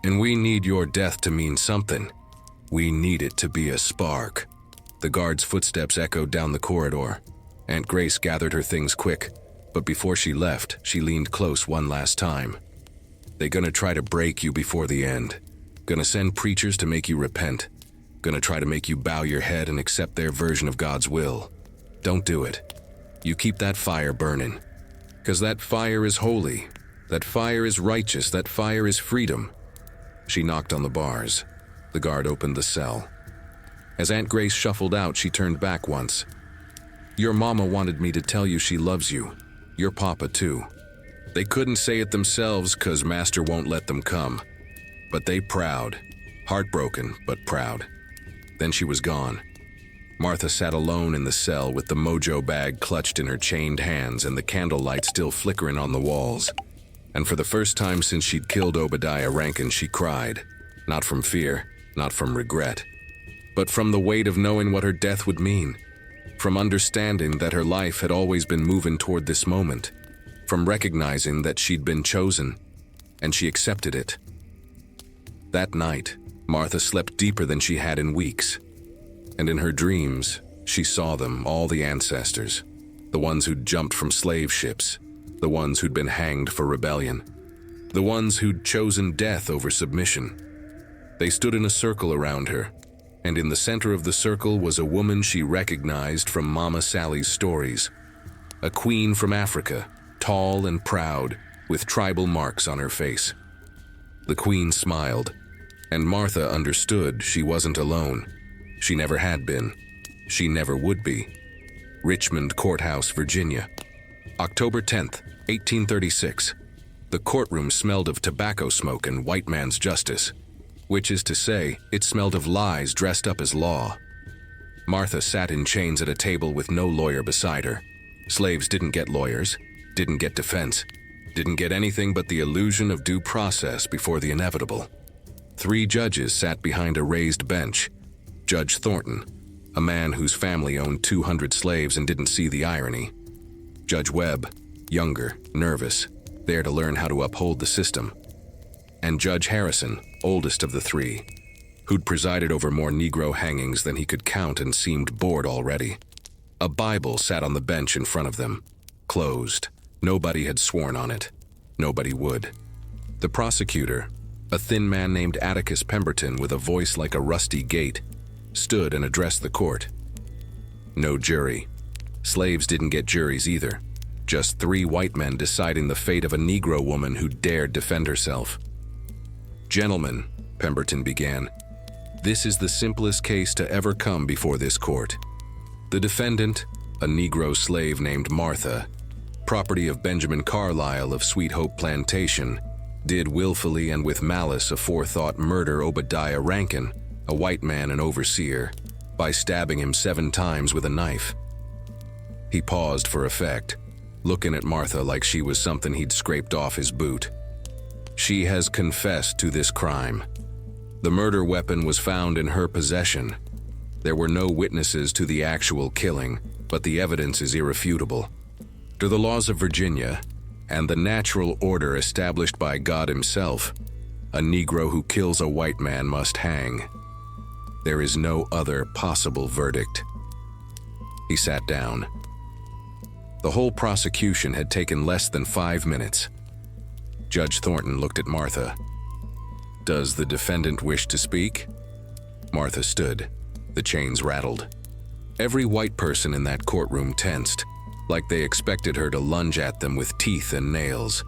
And we need your death to mean something. We need it to be a spark. The guard's footsteps echoed down the corridor. Aunt Grace gathered her things quick, but before she left, she leaned close one last time. They gonna try to break you before the end. Gonna send preachers to make you repent. Gonna try to make you bow your head and accept their version of God's will. Don't do it. You keep that fire burning. 'Cause that fire is holy. That fire is righteous. That fire is freedom. She knocked on the bars. The guard opened the cell. As Aunt Grace shuffled out, she turned back once. Your mama wanted me to tell you she loves you. Your papa, too. They couldn't say it themselves 'cause Master won't let them come. But they proud. Heartbroken, but proud. Then she was gone. Martha sat alone in the cell with the mojo bag clutched in her chained hands and the candlelight still flickering on the walls. And for the first time since she'd killed Obadiah Rankin, she cried, not from fear, not from regret, but from the weight of knowing what her death would mean, from understanding that her life had always been moving toward this moment, from recognizing that she'd been chosen, and she accepted it. That night, Martha slept deeper than she had in weeks, and in her dreams, she saw them, all the ancestors, the ones who'd jumped from slave ships, the ones who'd been hanged for rebellion, the ones who'd chosen death over submission. They stood in a circle around her, and in the center of the circle was a woman she recognized from Mama Sally's stories, a queen from Africa, tall and proud, with tribal marks on her face. The queen smiled, and Martha understood she wasn't alone. She never had been. She never would be. Richmond Courthouse, Virginia. October 10th, 1836. The courtroom smelled of tobacco smoke and white man's justice, which is to say, it smelled of lies dressed up as law. Martha sat in chains at a table with no lawyer beside her. Slaves didn't get lawyers, didn't get defense, didn't get anything but the illusion of due process before the inevitable. 3 judges sat behind a raised bench. Judge Thornton, a man whose family owned 200 slaves and didn't see the irony. Judge Webb, younger, nervous, there to learn how to uphold the system. And Judge Harrison, oldest of the 3, who'd presided over more Negro hangings than he could count and seemed bored already. A Bible sat on the bench in front of them, closed. Nobody had sworn on it. Nobody would. The prosecutor, a thin man named Atticus Pemberton with a voice like a rusty gate, stood and addressed the court. No jury. Slaves didn't get juries either. Just 3 white men deciding the fate of a Negro woman who dared defend herself. "Gentlemen," Pemberton began, "this is the simplest case to ever come before this court. The defendant, a Negro slave named Martha, property of Benjamin Carlisle of Sweet Hope Plantation, did willfully and with malice aforethought murder Obadiah Rankin, a white man and overseer, by stabbing him 7 times with a knife." He paused for effect, looking at Martha like she was something he'd scraped off his boot. "She has confessed to this crime. The murder weapon was found in her possession. There were no witnesses to the actual killing, but the evidence is irrefutable. To the laws of Virginia, and the natural order established by God himself, a Negro who kills a white man must hang. There is no other possible verdict." He sat down. The whole prosecution had taken less than 5 minutes. Judge Thornton looked at Martha. "Does the defendant wish to speak?" Martha stood. The chains rattled. Every white person in that courtroom tensed, like they expected her to lunge at them with teeth and nails.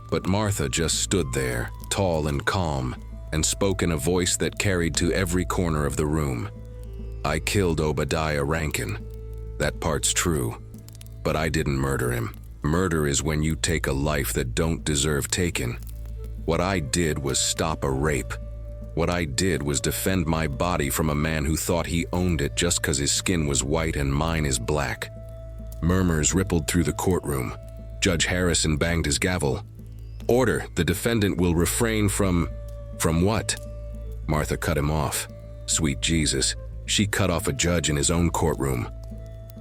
But Martha just stood there, tall and calm, and spoke in a voice that carried to every corner of the room. "I killed Obadiah Rankin. That part's true. But I didn't murder him. Murder is when you take a life that don't deserve taking. What I did was stop a rape. What I did was defend my body from a man who thought he owned it just 'cause his skin was white and mine is black." Murmurs rippled through the courtroom. Judge Harrison banged his gavel. "Order, the defendant will refrain from..." "From what?" Martha cut him off. Sweet Jesus, she cut off a judge in his own courtroom.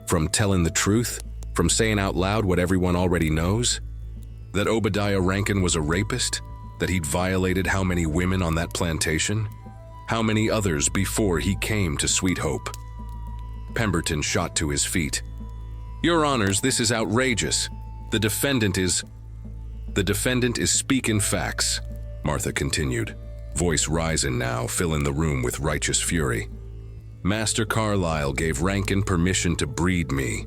"From telling the truth? From saying out loud what everyone already knows? That Obadiah Rankin was a rapist? That he'd violated how many women on that plantation? How many others before he came to Sweet Hope?" Pemberton shot to his feet. "Your Honors, this is outrageous. The defendant is speaking facts," Martha continued, voice rising now, filling the room with righteous fury. "Master Carlisle gave Rankin permission to breed me.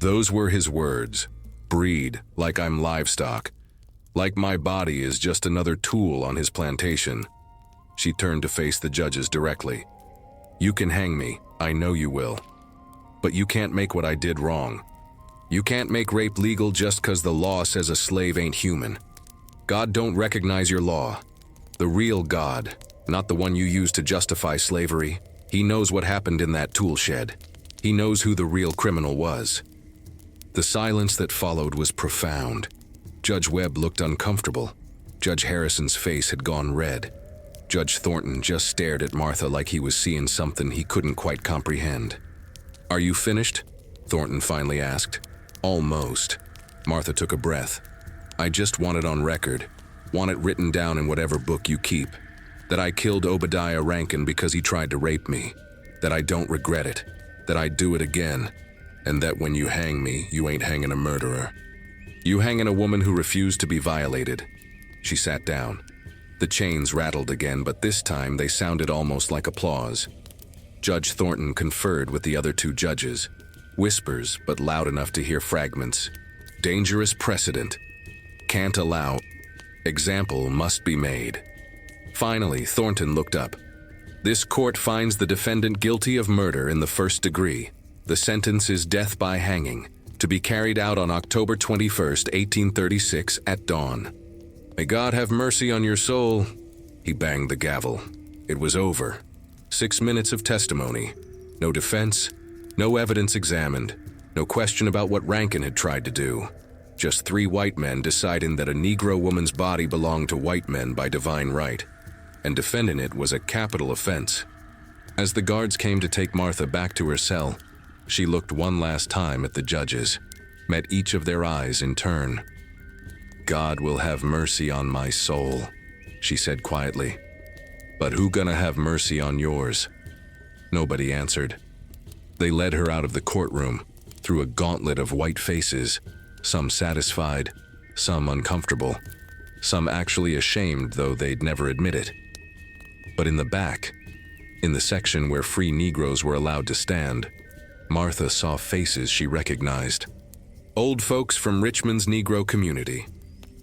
Those were his words. Breed, like I'm livestock. Like my body is just another tool on his plantation." She turned to face the judges directly. "You can hang me, I know you will. But you can't make what I did wrong. You can't make rape legal just 'cause the law says a slave ain't human. God don't recognize your law. The real God, not the one you use to justify slavery. He knows what happened in that toolshed. He knows who the real criminal was." The silence that followed was profound. Judge Webb looked uncomfortable. Judge Harrison's face had gone red. Judge Thornton just stared at Martha like he was seeing something he couldn't quite comprehend. "Are you finished?" Thornton finally asked. "Almost." Martha took a breath. "I just want it on record. Want it written down in whatever book you keep. That I killed Obadiah Rankin because he tried to rape me. That I don't regret it. That I'd do it again. And that when you hang me, you ain't hanging a murderer. You hanging a woman who refused to be violated." She sat down. The chains rattled again, but this time they sounded almost like applause. Judge Thornton conferred with the other two judges. Whispers, but loud enough to hear fragments. "Dangerous precedent. Can't allow. Example must be made." Finally, Thornton looked up. "This court finds the defendant guilty of murder in the first degree. The sentence is death by hanging, to be carried out on October 21st, 1836 at dawn. May God have mercy on your soul." He banged the gavel. It was over. 6 minutes of testimony. No defense, no evidence examined, no question about what Rankin had tried to do. Just 3 white men deciding that a Negro woman's body belonged to white men by divine right, and defending it was a capital offense. As the guards came to take Martha back to her cell, she looked one last time at the judges, met each of their eyes in turn. "God will have mercy on my soul," she said quietly. "But who gonna have mercy on yours?" Nobody answered. They led her out of the courtroom, through a gauntlet of white faces, some satisfied, some uncomfortable, some actually ashamed though they'd never admit it. But in the back, in the section where free Negroes were allowed to stand, Martha saw faces she recognized. Old folks from Richmond's Negro community.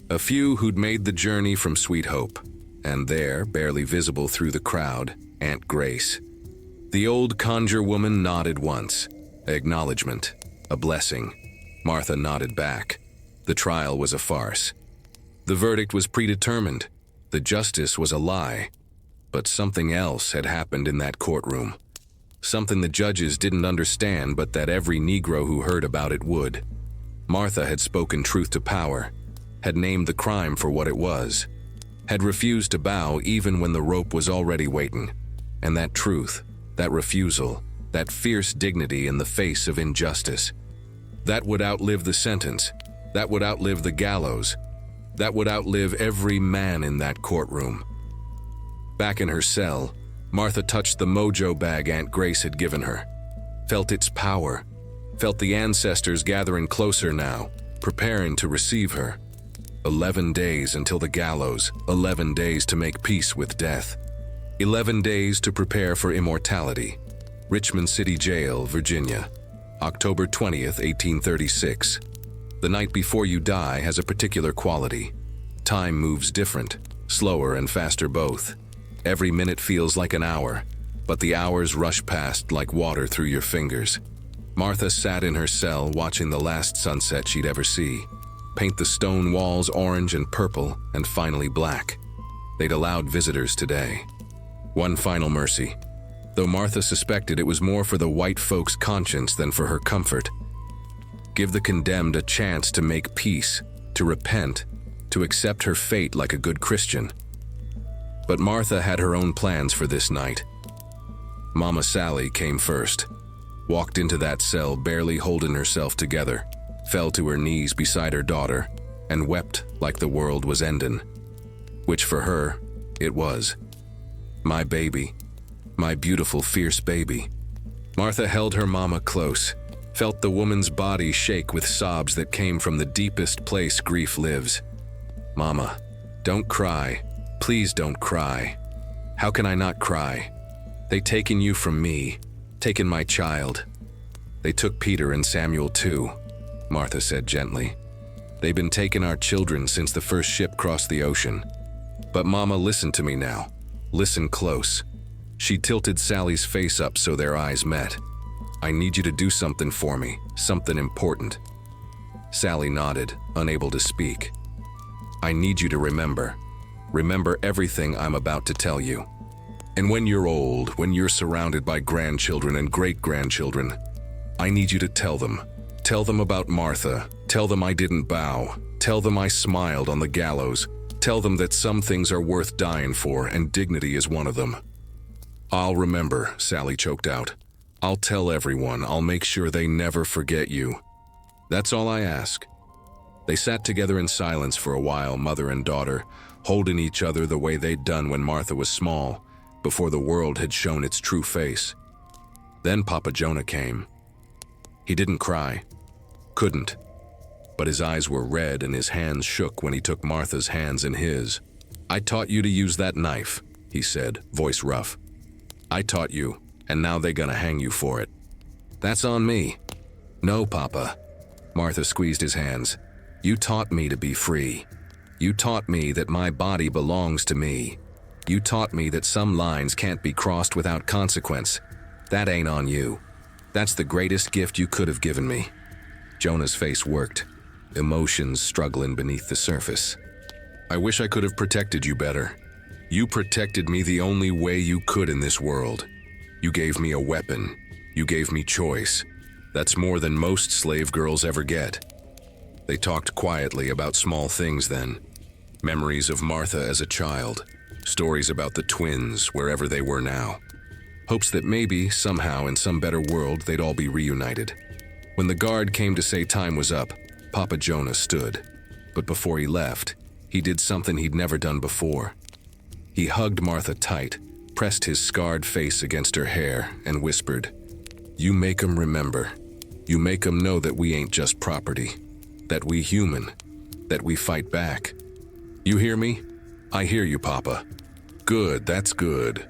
A few who'd made the journey from Sweet Hope, and there, barely visible through the crowd, Aunt Grace. The old conjure woman nodded once, acknowledgement, a blessing. Martha nodded back. The trial was a farce. The verdict was predetermined. The justice was a lie. But something else had happened in that courtroom. Something the judges didn't understand, but that every Negro who heard about it would. Martha had spoken truth to power, had named the crime for what it was, had refused to bow even when the rope was already waiting. And that truth, that refusal, that fierce dignity in the face of injustice, that would outlive the sentence, that would outlive the gallows, that would outlive every man in that courtroom. Back in her cell, Martha touched the mojo bag Aunt Grace had given her, felt its power, felt the ancestors gathering closer now, preparing to receive her. 11 days until the gallows, 11 days to make peace with death. 11 days to prepare for immortality. Richmond City Jail, Virginia, October 20th, 1836. The night before you die has a particular quality. Time moves different, slower and faster both. Every minute feels like an hour, but the hours rush past like water through your fingers. Martha sat in her cell watching the last sunset she'd ever see. Paint the stone walls orange and purple and finally black. They'd allowed visitors today. One final mercy, though Martha suspected it was more for the white folks' conscience than for her comfort. Give the condemned a chance to make peace, to repent, to accept her fate like a good Christian. But Martha had her own plans for this night. Mama Sally came first, walked into that cell barely holding herself together, fell to her knees beside her daughter, and wept like the world was ending. Which for her, it was. My baby. My beautiful, fierce baby. Martha held her mama close, felt the woman's body shake with sobs that came from the deepest place grief lives. Mama, don't cry. Please don't cry. How can I not cry? They taken you from me, taken my child. They took Peter and Samuel too, Martha said gently. They've been taking our children since the first ship crossed the ocean. But Mama, listen to me now. Listen close. She tilted Sally's face up so their eyes met. I need you to do something for me, something important. Sally nodded, unable to speak. I need you to remember. Remember everything I'm about to tell you. And when you're old, when you're surrounded by grandchildren and great-grandchildren, I need you to tell them. Tell them about Martha. Tell them I didn't bow. Tell them I smiled on the gallows. Tell them that some things are worth dying for, and dignity is one of them. I'll remember, Sally choked out. I'll tell everyone. I'll make sure they never forget you. That's all I ask. They sat together in silence for a while, mother and daughter, holding each other the way they'd done when Martha was small, before the world had shown its true face. Then Papa Jonah came. He didn't cry. Couldn't. But his eyes were red and his hands shook when he took Martha's hands in his. I taught you to use that knife, he said, voice rough. I taught you, and now they gonna hang you for it. That's on me. No, Papa. Martha squeezed his hands. You taught me to be free. You taught me that my body belongs to me. You taught me that some lines can't be crossed without consequence. That ain't on you. That's the greatest gift you could have given me. Jonah's face worked, emotions struggling beneath the surface. I wish I could have protected you better. You protected me the only way you could in this world. You gave me a weapon. You gave me choice. That's more than most slave girls ever get. They talked quietly about small things then. Memories of Martha as a child. Stories about the twins, wherever they were now. Hopes that maybe, somehow, in some better world, they'd all be reunited. When the guard came to say time was up, Papa Jonah stood. But before he left, he did something he'd never done before. He hugged Martha tight, pressed his scarred face against her hair, and whispered, You make 'em remember. You make 'em know that we ain't just property. That we human. That we fight back. You hear me? I hear you, Papa. Good, that's good.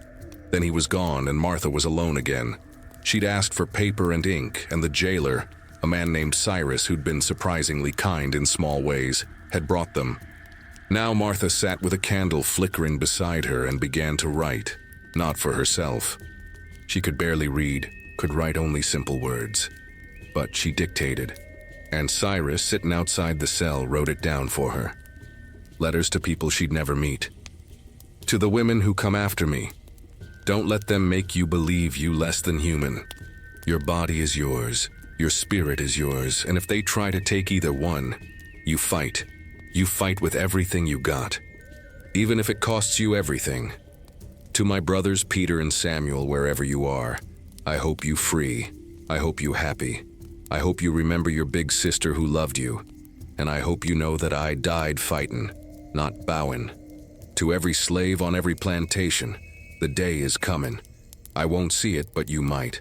Then he was gone and Martha was alone again. She'd asked for paper and ink, and the jailer, a man named Cyrus who'd been surprisingly kind in small ways, had brought them. Now Martha sat with a candle flickering beside her and began to write, not for herself. She could barely read, could write only simple words. But she dictated, and Cyrus, sitting outside the cell, wrote it down for her. Letters to people she'd never meet. To the women who come after me, don't let them make you believe you less than human. Your body is yours, your spirit is yours, and if they try to take either one, you fight. You fight with everything you got, even if it costs you everything. To my brothers Peter and Samuel, wherever you are, I hope you free. I hope you happy. I hope you remember your big sister who loved you, and I hope you know that I died fightin', not bowing. To every slave on every plantation, the day is comin'. I won't see it, but you might.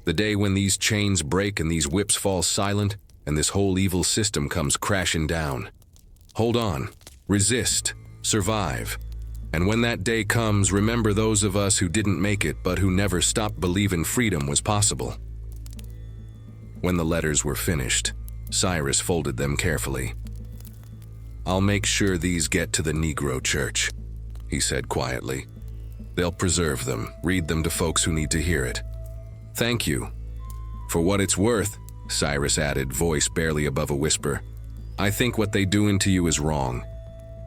The day when these chains break and these whips fall silent, and this whole evil system comes crashing down. Hold on, resist, survive. And when that day comes, remember those of us who didn't make it but who never stopped believing freedom was possible. When the letters were finished, Cyrus folded them carefully. I'll make sure these get to the Negro church, he said quietly. They'll preserve them, read them to folks who need to hear it. Thank you. For what it's worth, Cyrus added, voice barely above a whisper, I think what they doing to you is wrong.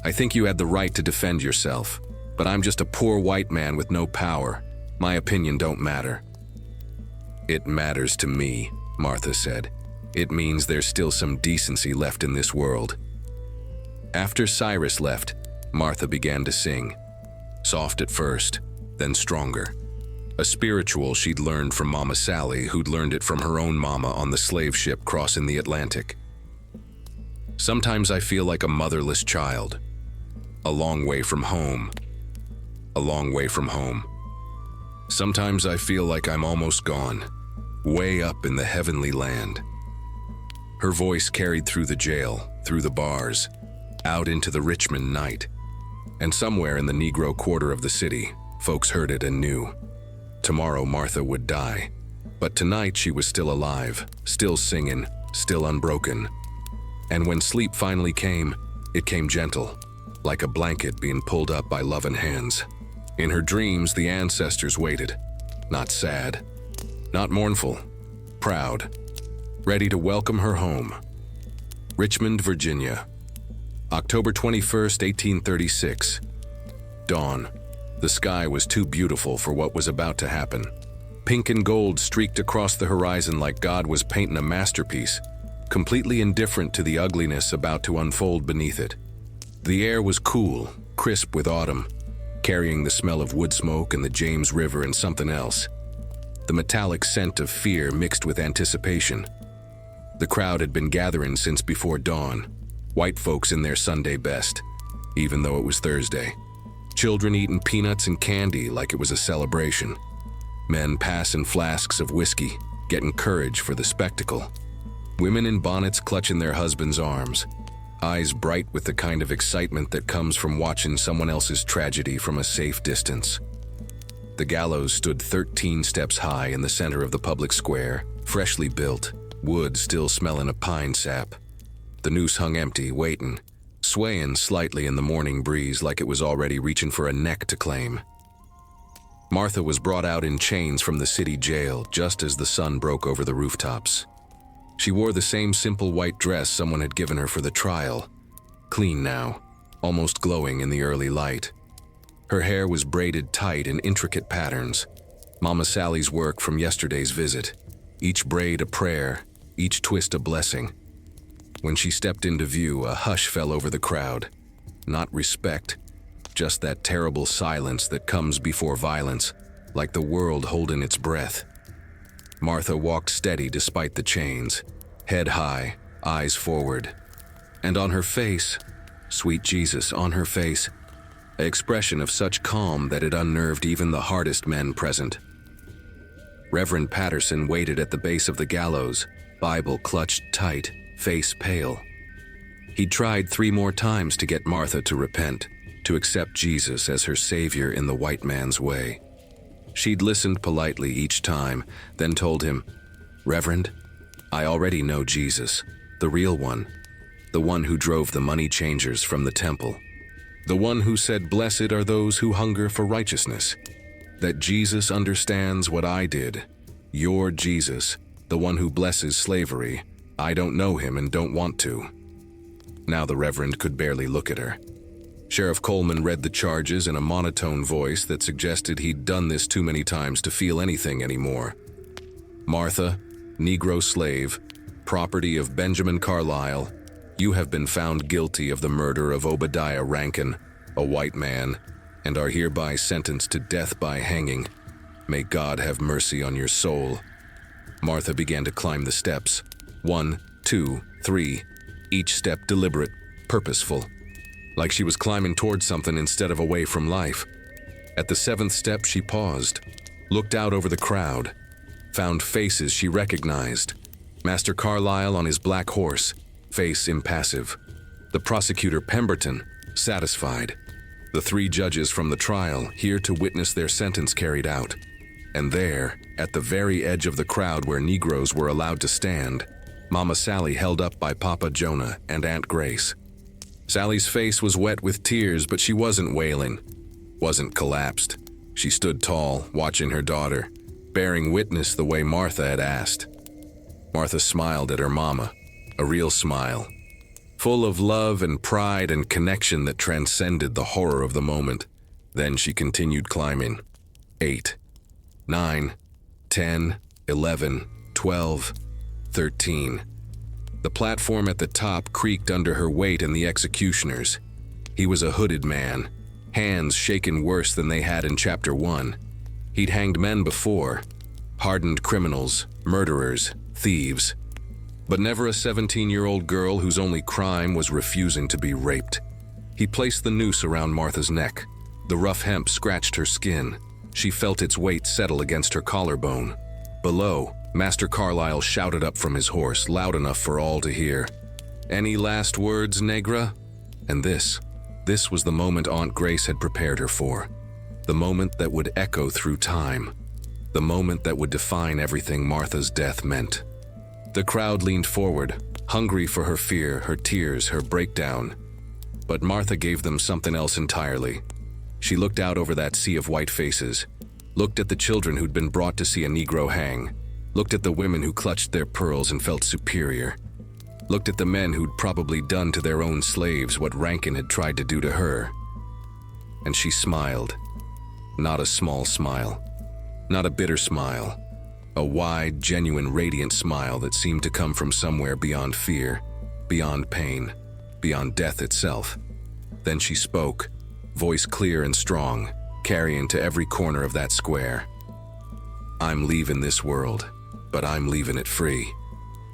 I think you had the right to defend yourself, but I'm just a poor white man with no power. My opinion don't matter. It matters to me, Martha said. It means there's still some decency left in this world. After Cyrus left, Martha began to sing. Soft at first, then stronger. A spiritual she'd learned from Mama Sally, who'd learned it from her own mama on the slave ship crossing the Atlantic. Sometimes I feel like a motherless child. A long way from home. A long way from home. Sometimes I feel like I'm almost gone, way up in the heavenly land. Her voice carried through the jail, through the bars, out into the Richmond night. And somewhere in the Negro quarter of the city, folks heard it and knew. Tomorrow Martha would die. But tonight she was still alive, still singing, still unbroken. And when sleep finally came, it came gentle, like a blanket being pulled up by loving hands. In her dreams, the ancestors waited, not sad, not mournful, proud, ready to welcome her home. Richmond, Virginia, October 21st, 1836. Dawn. The sky was too beautiful for what was about to happen. Pink and gold streaked across the horizon like God was painting a masterpiece. completely indifferent to the ugliness about to unfold beneath it. The air was cool, crisp with autumn, carrying the smell of wood smoke and the James River and something else. The metallic scent of fear mixed with anticipation. The crowd had been gathering since before dawn, white folks in their Sunday best, even though it was Thursday. Children eating peanuts and candy like it was a celebration. Men passing flasks of whiskey, getting courage for the spectacle. Women in bonnets clutching their husbands' arms, eyes bright with the kind of excitement that comes from watching someone else's tragedy from a safe distance. The gallows stood 13 steps high in the center of the public square, freshly built, wood still smelling of pine sap. The noose hung empty, waiting, swaying slightly in the morning breeze like it was already reaching for a neck to claim. Martha was brought out in chains from the city jail just as the sun broke over the rooftops. She wore the same simple white dress someone had given her for the trial, clean now, almost glowing in the early light. Her hair was braided tight in intricate patterns, Mama Sally's work from yesterday's visit, each braid a prayer, each twist a blessing. When she stepped into view, a hush fell over the crowd. Not respect, just that terrible silence that comes before violence, like the world holding its breath. Martha walked steady despite the chains, head high, eyes forward. And on her face, sweet Jesus, on her face, an expression of such calm that it unnerved even the hardest men present. Reverend Patterson waited at the base of the gallows, Bible clutched tight, face pale. He'd tried 3 more times to get Martha to repent, to accept Jesus as her savior in the white man's way. She'd listened politely each time, then told him, "Reverend, I already know Jesus, the real one, the one who drove the money changers from the temple, the one who said, 'Blessed are those who hunger for righteousness,' that Jesus understands what I did. You're Jesus, the one who blesses slavery. I don't know him and don't want to." Now the Reverend could barely look at her. Sheriff Coleman read the charges in a monotone voice that suggested he'd done this too many times to feel anything anymore. "Martha, Negro slave, property of Benjamin Carlisle, you have been found guilty of the murder of Obadiah Rankin, a white man, and are hereby sentenced to death by hanging. May God have mercy on your soul." Martha began to climb the steps. 1, 2, 3, each step deliberate, purposeful, like she was climbing towards something instead of away from life. At the 7th step, she paused, looked out over the crowd, found faces she recognized. Master Carlisle on his black horse, face impassive. The prosecutor Pemberton, satisfied. The 3 judges from the trial, here to witness their sentence carried out. And there, at the very edge of the crowd where Negroes were allowed to stand, Mama Sally held up by Papa Jonah and Aunt Grace. Sally's face was wet with tears, but she wasn't wailing, wasn't collapsed. She stood tall, watching her daughter, bearing witness the way Martha had asked. Martha smiled at her mama, a real smile, full of love and pride and connection that transcended the horror of the moment. Then she continued climbing. 8, 9, 10, 11, 12, 13. The platform at the top creaked under her weight and the executioner's. He was a hooded man, hands shaken worse than they had in Chapter 1. He'd hanged men before, hardened criminals, murderers, thieves, but never a 17-year-old girl whose only crime was refusing to be raped. He placed the noose around Martha's neck. The rough hemp scratched her skin. She felt its weight settle against her collarbone. Below, Master Carlisle shouted up from his horse, loud enough for all to hear. "Any last words, Negra?" And this was the moment Aunt Grace had prepared her for. The moment that would echo through time. The moment that would define everything Martha's death meant. The crowd leaned forward, hungry for her fear, her tears, her breakdown. But Martha gave them something else entirely. She looked out over that sea of white faces, looked at the children who'd been brought to see a Negro hang, looked at the women who clutched their pearls and felt superior, looked at the men who'd probably done to their own slaves what Rankin had tried to do to her. And she smiled. Not a small smile. Not a bitter smile. A wide, genuine, radiant smile that seemed to come from somewhere beyond fear, beyond pain, beyond death itself. Then she spoke, voice clear and strong, carrying to every corner of that square. "I'm leaving this world, but I'm leaving it free.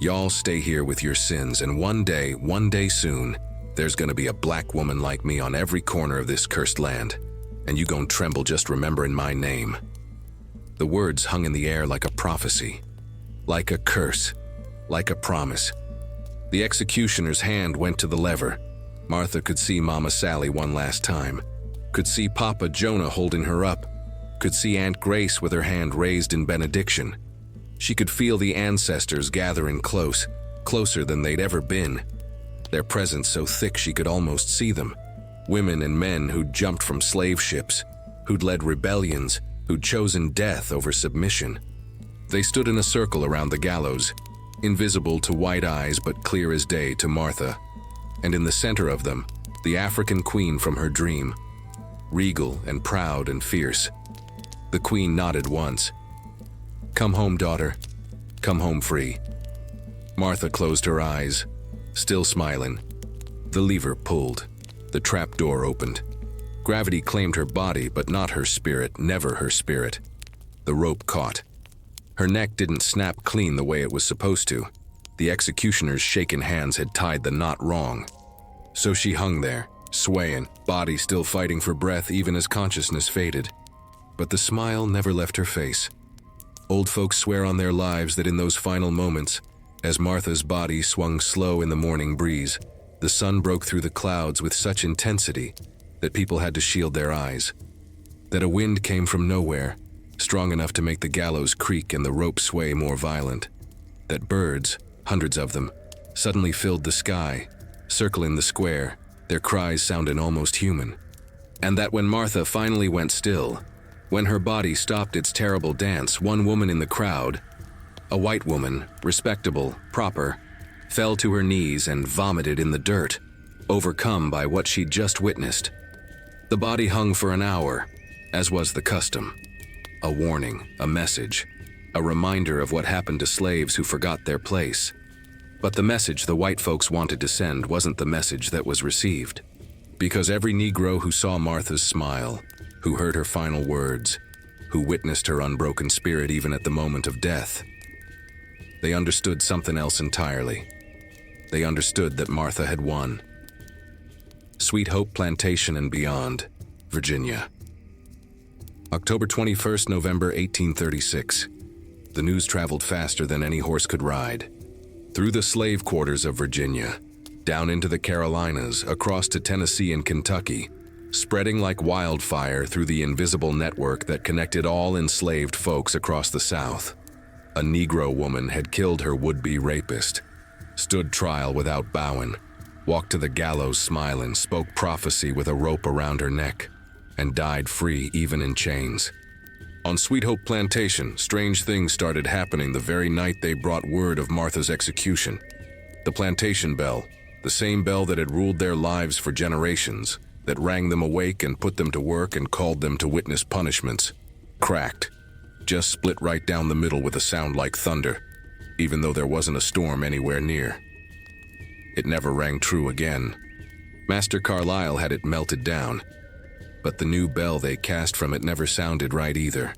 Y'all stay here with your sins, and one day soon, there's gonna be a black woman like me on every corner of this cursed land, and you gon' tremble just remembering my name." The words hung in the air like a prophecy, like a curse, like a promise. The executioner's hand went to the lever. Martha could see Mama Sally one last time, could see Papa Jonah holding her up, could see Aunt Grace with her hand raised in benediction. She could feel the ancestors gathering close, closer than they'd ever been. Their presence so thick she could almost see them. Women and men who'd jumped from slave ships, who'd led rebellions, who'd chosen death over submission. They stood in a circle around the gallows, invisible to white eyes but clear as day to Martha. And in the center of them, the African queen from her dream, regal and proud and fierce. The queen nodded once. "Come home, daughter. Come home free." Martha closed her eyes, still smiling. The lever pulled. The trap door opened. Gravity claimed her body, but not her spirit, never her spirit. The rope caught. Her neck didn't snap clean the way it was supposed to. The executioner's shaken hands had tied the knot wrong. So she hung there, swaying, body still fighting for breath even as consciousness faded. But the smile never left her face. Old folks swear on their lives that in those final moments, as Martha's body swung slow in the morning breeze, the sun broke through the clouds with such intensity that people had to shield their eyes. That a wind came from nowhere, strong enough to make the gallows creak and the rope sway more violent. That birds, hundreds of them, suddenly filled the sky, circling the square, their cries sounding almost human. And that when Martha finally went still, when her body stopped its terrible dance, one woman in the crowd, a white woman, respectable, proper, fell to her knees and vomited in the dirt, overcome by what she'd just witnessed. The body hung for an hour, as was the custom. A warning, a message, a reminder of what happened to slaves who forgot their place. But the message the white folks wanted to send wasn't the message that was received. Because every Negro who saw Martha's smile, who heard her final words, who witnessed her unbroken spirit even at the moment of death, they understood something else entirely. They understood that Martha had won. Sweet Hope Plantation and beyond, Virginia. October 21st, November 1836. The news traveled faster than any horse could ride. Through the slave quarters of Virginia, down into the Carolinas, across to Tennessee and Kentucky, spreading like wildfire through the invisible network that connected all enslaved folks across the South. A Negro woman had killed her would-be rapist, stood trial without bowing, walked to the gallows smiling, spoke prophecy with a rope around her neck, and died free even in chains. On Sweet Hope Plantation, strange things started happening the very night they brought word of Martha's execution. The plantation bell, the same bell that had ruled their lives for generations, that rang them awake and put them to work and called them to witness punishments, cracked, just split right down the middle with a sound like thunder, even though there wasn't a storm anywhere near. It never rang true again. Master Carlyle had it melted down, but the new bell they cast from it never sounded right either.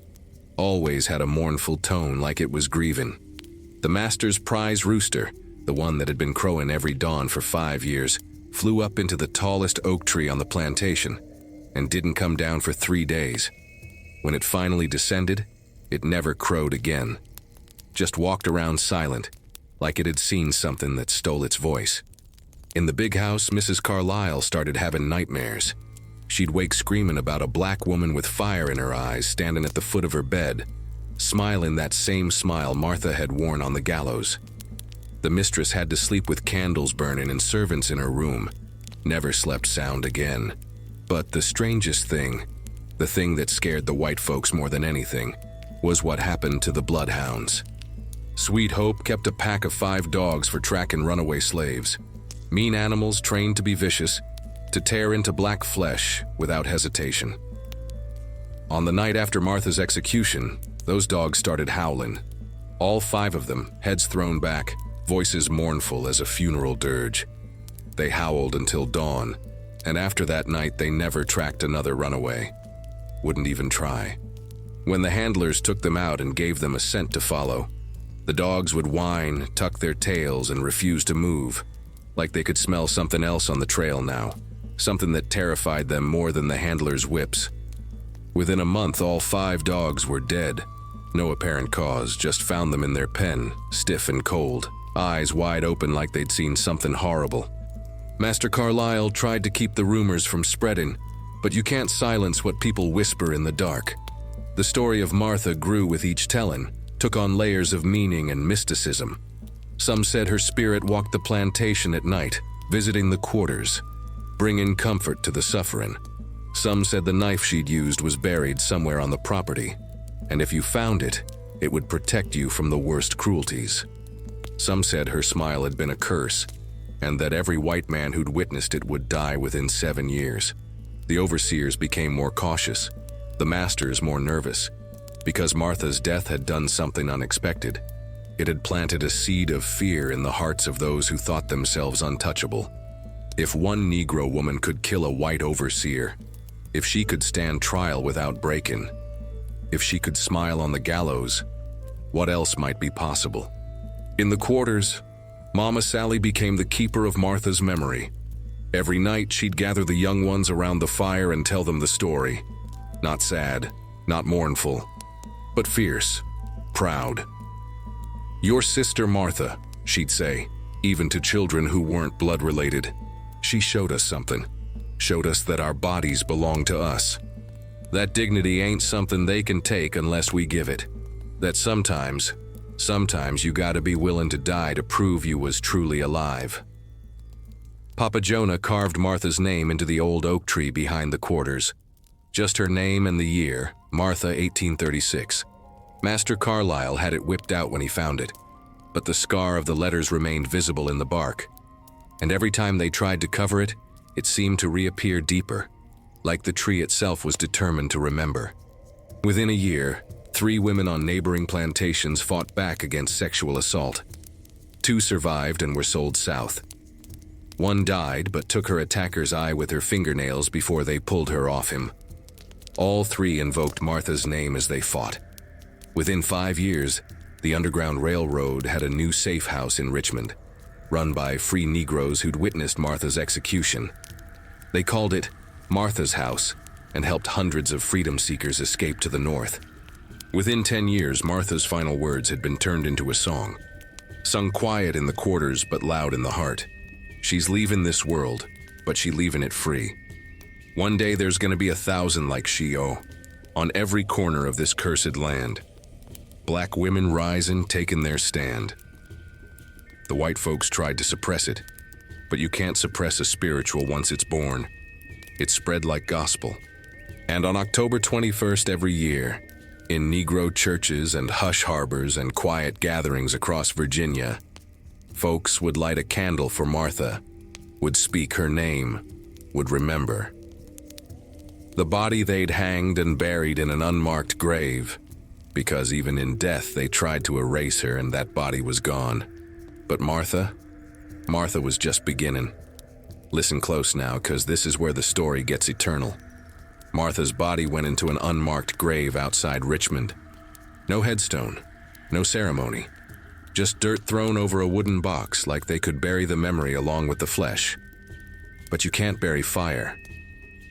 Always had a mournful tone like it was grieving. The master's prize rooster, the one that had been crowing every dawn for 5 years, flew up into the tallest oak tree on the plantation and didn't come down for 3 days. When it finally descended, it never crowed again. Just walked around silent, like it had seen something that stole its voice. In the big house, Mrs. Carlyle started having nightmares. She'd wake screaming about a black woman with fire in her eyes standing at the foot of her bed, smiling that same smile Martha had worn on the gallows. The mistress had to sleep with candles burning and servants in her room. Never slept sound again. But the strangest thing, the thing that scared the white folks more than anything, was what happened to the bloodhounds. Sweet Hope kept a pack of 5 dogs for tracking runaway slaves. Mean animals trained to be vicious, to tear into black flesh without hesitation. On the night after Martha's execution, those dogs started howling, All 5 of them, heads thrown back, voices mournful as a funeral dirge. They howled until dawn, and after that night they never tracked another runaway. Wouldn't even try. When the handlers took them out and gave them a scent to follow, the dogs would whine, tuck their tails, and refuse to move, like they could smell something else on the trail now, something that terrified them more than the handlers' whips. Within a month, all 5 dogs were dead. No apparent cause, just found them in their pen, stiff and cold, eyes wide open like they'd seen something horrible. Master Carlyle tried to keep the rumors from spreading, but you can't silence what people whisper in the dark. The story of Martha grew with each telling, took on layers of meaning and mysticism. Some said her spirit walked the plantation at night, visiting the quarters, bringing comfort to the suffering. Some said the knife she'd used was buried somewhere on the property, and if you found it, it would protect you from the worst cruelties. Some said her smile had been a curse, and that every white man who'd witnessed it would die within 7 years. The overseers became more cautious, the masters more nervous, because Martha's death had done something unexpected. It had planted a seed of fear in the hearts of those who thought themselves untouchable. If one Negro woman could kill a white overseer, if she could stand trial without breaking, if she could smile on the gallows, what else might be possible? In the quarters, Mama Sally became the keeper of Martha's memory. Every night she'd gather the young ones around the fire and tell them the story. Not sad, not mournful, but fierce, proud. "Your sister Martha," she'd say, even to children who weren't blood-related. "She showed us something, showed us that our bodies belong to us. That dignity ain't something they can take unless we give it. That sometimes you gotta be willing to die to prove you was truly alive." Papa Jonah carved Martha's name into the old oak tree behind the quarters. Just her name and the year, Martha 1836. Master Carlyle had it whipped out when he found it, but the scar of the letters remained visible in the bark. And every time they tried to cover it, it seemed to reappear deeper, like the tree itself was determined to remember. Within a year, 3 women on neighboring plantations fought back against sexual assault. 2 survived and were sold south. 1 died but took her attacker's eye with her fingernails before they pulled her off him. All 3 invoked Martha's name as they fought. Within 5 years, the Underground Railroad had a new safe house in Richmond, run by free Negroes who'd witnessed Martha's execution. They called it Martha's House and helped hundreds of freedom seekers escape to the north. Within 10 years, Martha's final words had been turned into a song, sung quiet in the quarters but loud in the heart. She's leaving this world, but she leaving it free. One day there's gonna be 1,000 like she, on every corner of this cursed land. Black women rising, taking their stand. The white folks tried to suppress it, but you can't suppress a spiritual once it's born. It spread like gospel. And on October 21st every year, in Negro churches and hush harbors and quiet gatherings across Virginia, folks would light a candle for Martha, would speak her name, would remember. The body they'd hanged and buried in an unmarked grave, because even in death they tried to erase her and that body was gone. But Martha was just beginning. Listen close now, 'cause this is where the story gets eternal. Martha's body went into an unmarked grave outside Richmond. No headstone, no ceremony, just dirt thrown over a wooden box like they could bury the memory along with the flesh. But you can't bury fire.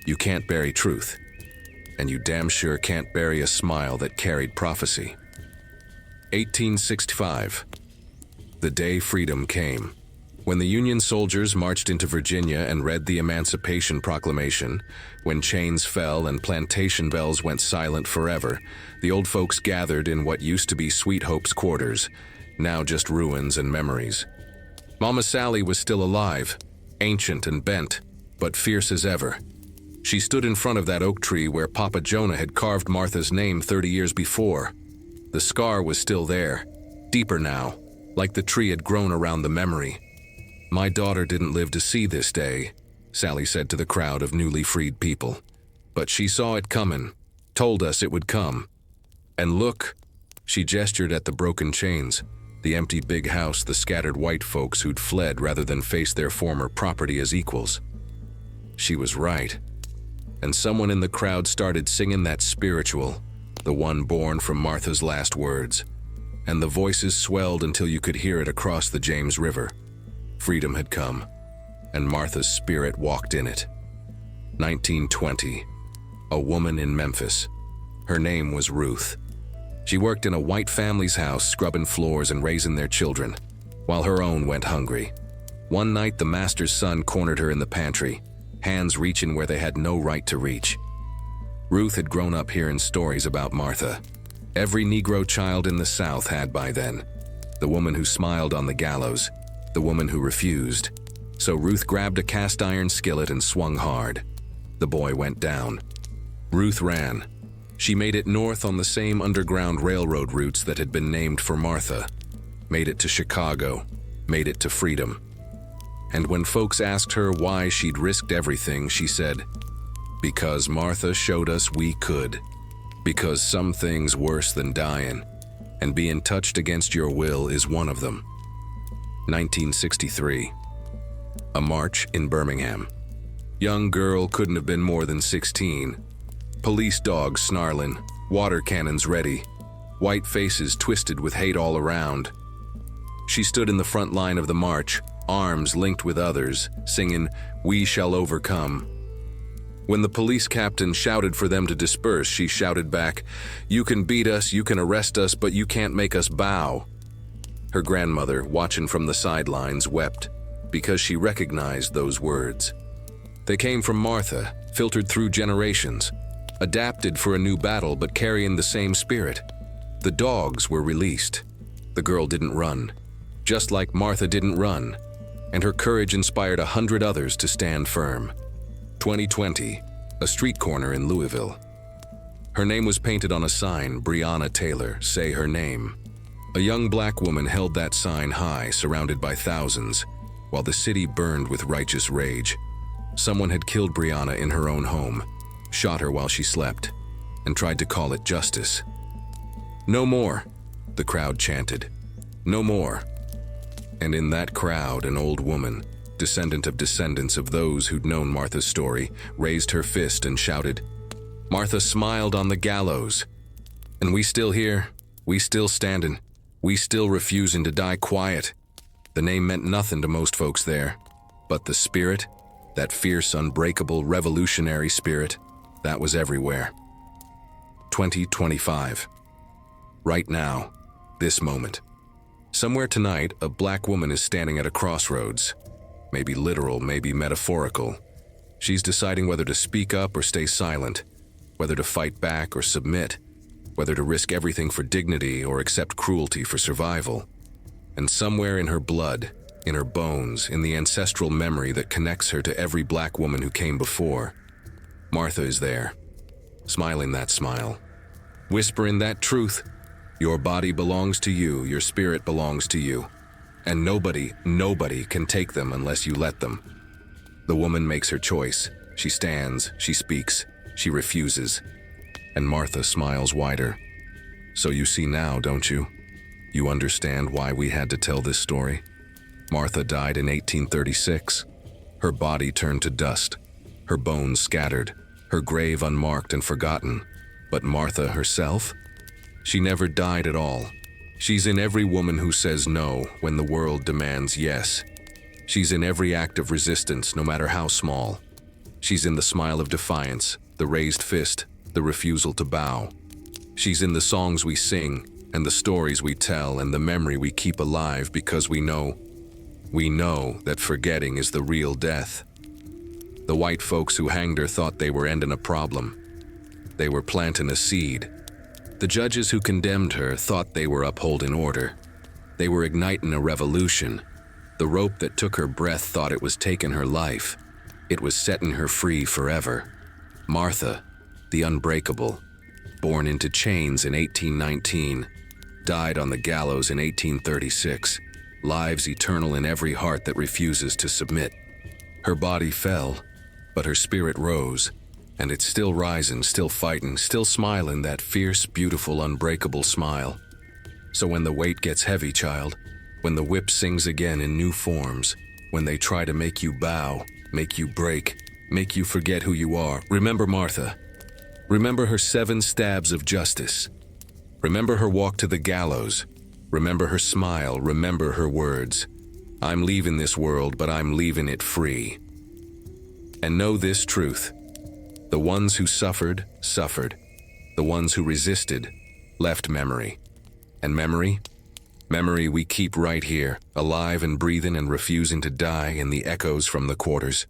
You can't bury truth. And you damn sure can't bury a smile that carried prophecy. 1865. The day freedom came. When the Union soldiers marched into Virginia and read the Emancipation Proclamation, when chains fell and plantation bells went silent forever, the old folks gathered in what used to be Sweet Hope's quarters, now just ruins and memories. Mama Sally was still alive, ancient and bent, but fierce as ever. She stood in front of that oak tree where Papa Jonah had carved Martha's name 30 years before. The scar was still there, deeper now, like the tree had grown around the memory. "My daughter didn't live to see this day," Sally said to the crowd of newly freed people. "But she saw it coming, told us it would come. And look, She gestured at the broken chains, the empty big house, the scattered white folks who'd fled rather than face their former property as equals. She was right. And someone in the crowd started singing that spiritual, the one born from Martha's last words. And the voices swelled until you could hear it across the James River. Freedom had come, and Martha's spirit walked in it. 1920. A woman in Memphis. Her name was Ruth. She worked in a white family's house, scrubbing floors and raising their children, while her own went hungry. One night, the master's son cornered her in the pantry, hands reaching where they had no right to reach. Ruth had grown up hearing stories about Martha. Every Negro child in the South had by then. The woman who smiled on the gallows, the woman who refused. So Ruth grabbed a cast iron skillet and swung hard. The boy went down. Ruth ran. She made it north on the same underground railroad routes that had been named for Martha. Made it to Chicago. Made it to freedom. And when folks asked her why she'd risked everything, she said, "Because Martha showed us we could. Because some things worse than dying, and being touched against your will is one of them." 1963. A march in Birmingham. Young girl couldn't have been more than 16. Police dogs snarling, water cannons ready, white faces twisted with hate all around. She stood in the front line of the march, arms linked with others, singing, "We shall overcome." When the police captain shouted for them to disperse, she shouted back, "You can beat us, you can arrest us, but you can't make us bow." Her grandmother, watching from the sidelines, wept because she recognized those words. They came from Martha, filtered through generations, adapted for a new battle but carrying the same spirit. The dogs were released. The girl didn't run, just like Martha didn't run, and her courage inspired 100 others to stand firm. 2020, a street corner in Louisville. Her name was painted on a sign, Breonna Taylor, say her name. A young black woman held that sign high, surrounded by thousands, while the city burned with righteous rage. Someone had killed Breonna in her own home, shot her while she slept, and tried to call it justice. "No more," the crowd chanted. "No more." And in that crowd, an old woman, descendant of descendants of those who'd known Martha's story, raised her fist and shouted, "Martha smiled on the gallows. And we still here, we still standing, we still refusing to die quiet." The name meant nothing to most folks there, but the spirit, that fierce, unbreakable, revolutionary spirit, that was everywhere. 2025. Right now, this moment. Somewhere tonight, a black woman is standing at a crossroads. Maybe literal, maybe metaphorical. She's deciding whether to speak up or stay silent, whether to fight back or submit, whether to risk everything for dignity or accept cruelty for survival. And somewhere in her blood, in her bones, in the ancestral memory that connects her to every black woman who came before, Martha is there, smiling that smile, whispering that truth. Your body belongs to you, your spirit belongs to you, and nobody can take them unless you let them. The woman makes her choice. She stands, she speaks, she refuses, and Martha smiles wider. So you see now, don't you? You understand why we had to tell this story? Martha died in 1836. Her body turned to dust, her bones scattered, her grave unmarked and forgotten. But Martha herself? She never died at all. She's in every woman who says no when the world demands yes. She's in every act of resistance, no matter how small. She's in the smile of defiance, the raised fist, the refusal to bow. She's in the songs we sing, and the stories we tell, and the memory we keep alive because we know that forgetting is the real death. The white folks who hanged her thought they were ending a problem. They were planting a seed. The judges who condemned her thought they were upholding order. They were igniting a revolution. The rope that took her breath thought it was taking her life. It was setting her free forever. Martha, the Unbreakable, born into chains in 1819, died on the gallows in 1836, lives eternal in every heart that refuses to submit. Her body fell, but her spirit rose, and it's still rising, still fighting, still smiling that fierce, beautiful, unbreakable smile. So when the weight gets heavy, child, when the whip sings again in new forms, when they try to make you bow, make you break, make you forget who you are, remember Martha. Remember her 7 stabs of justice. Remember her walk to the gallows. Remember her smile. Remember her words. I'm leaving this world, but I'm leaving it free. And know this truth. The ones who suffered, suffered. The ones who resisted, left memory. And memory? Memory we keep right here, alive and breathing and refusing to die in the echoes from the quarters.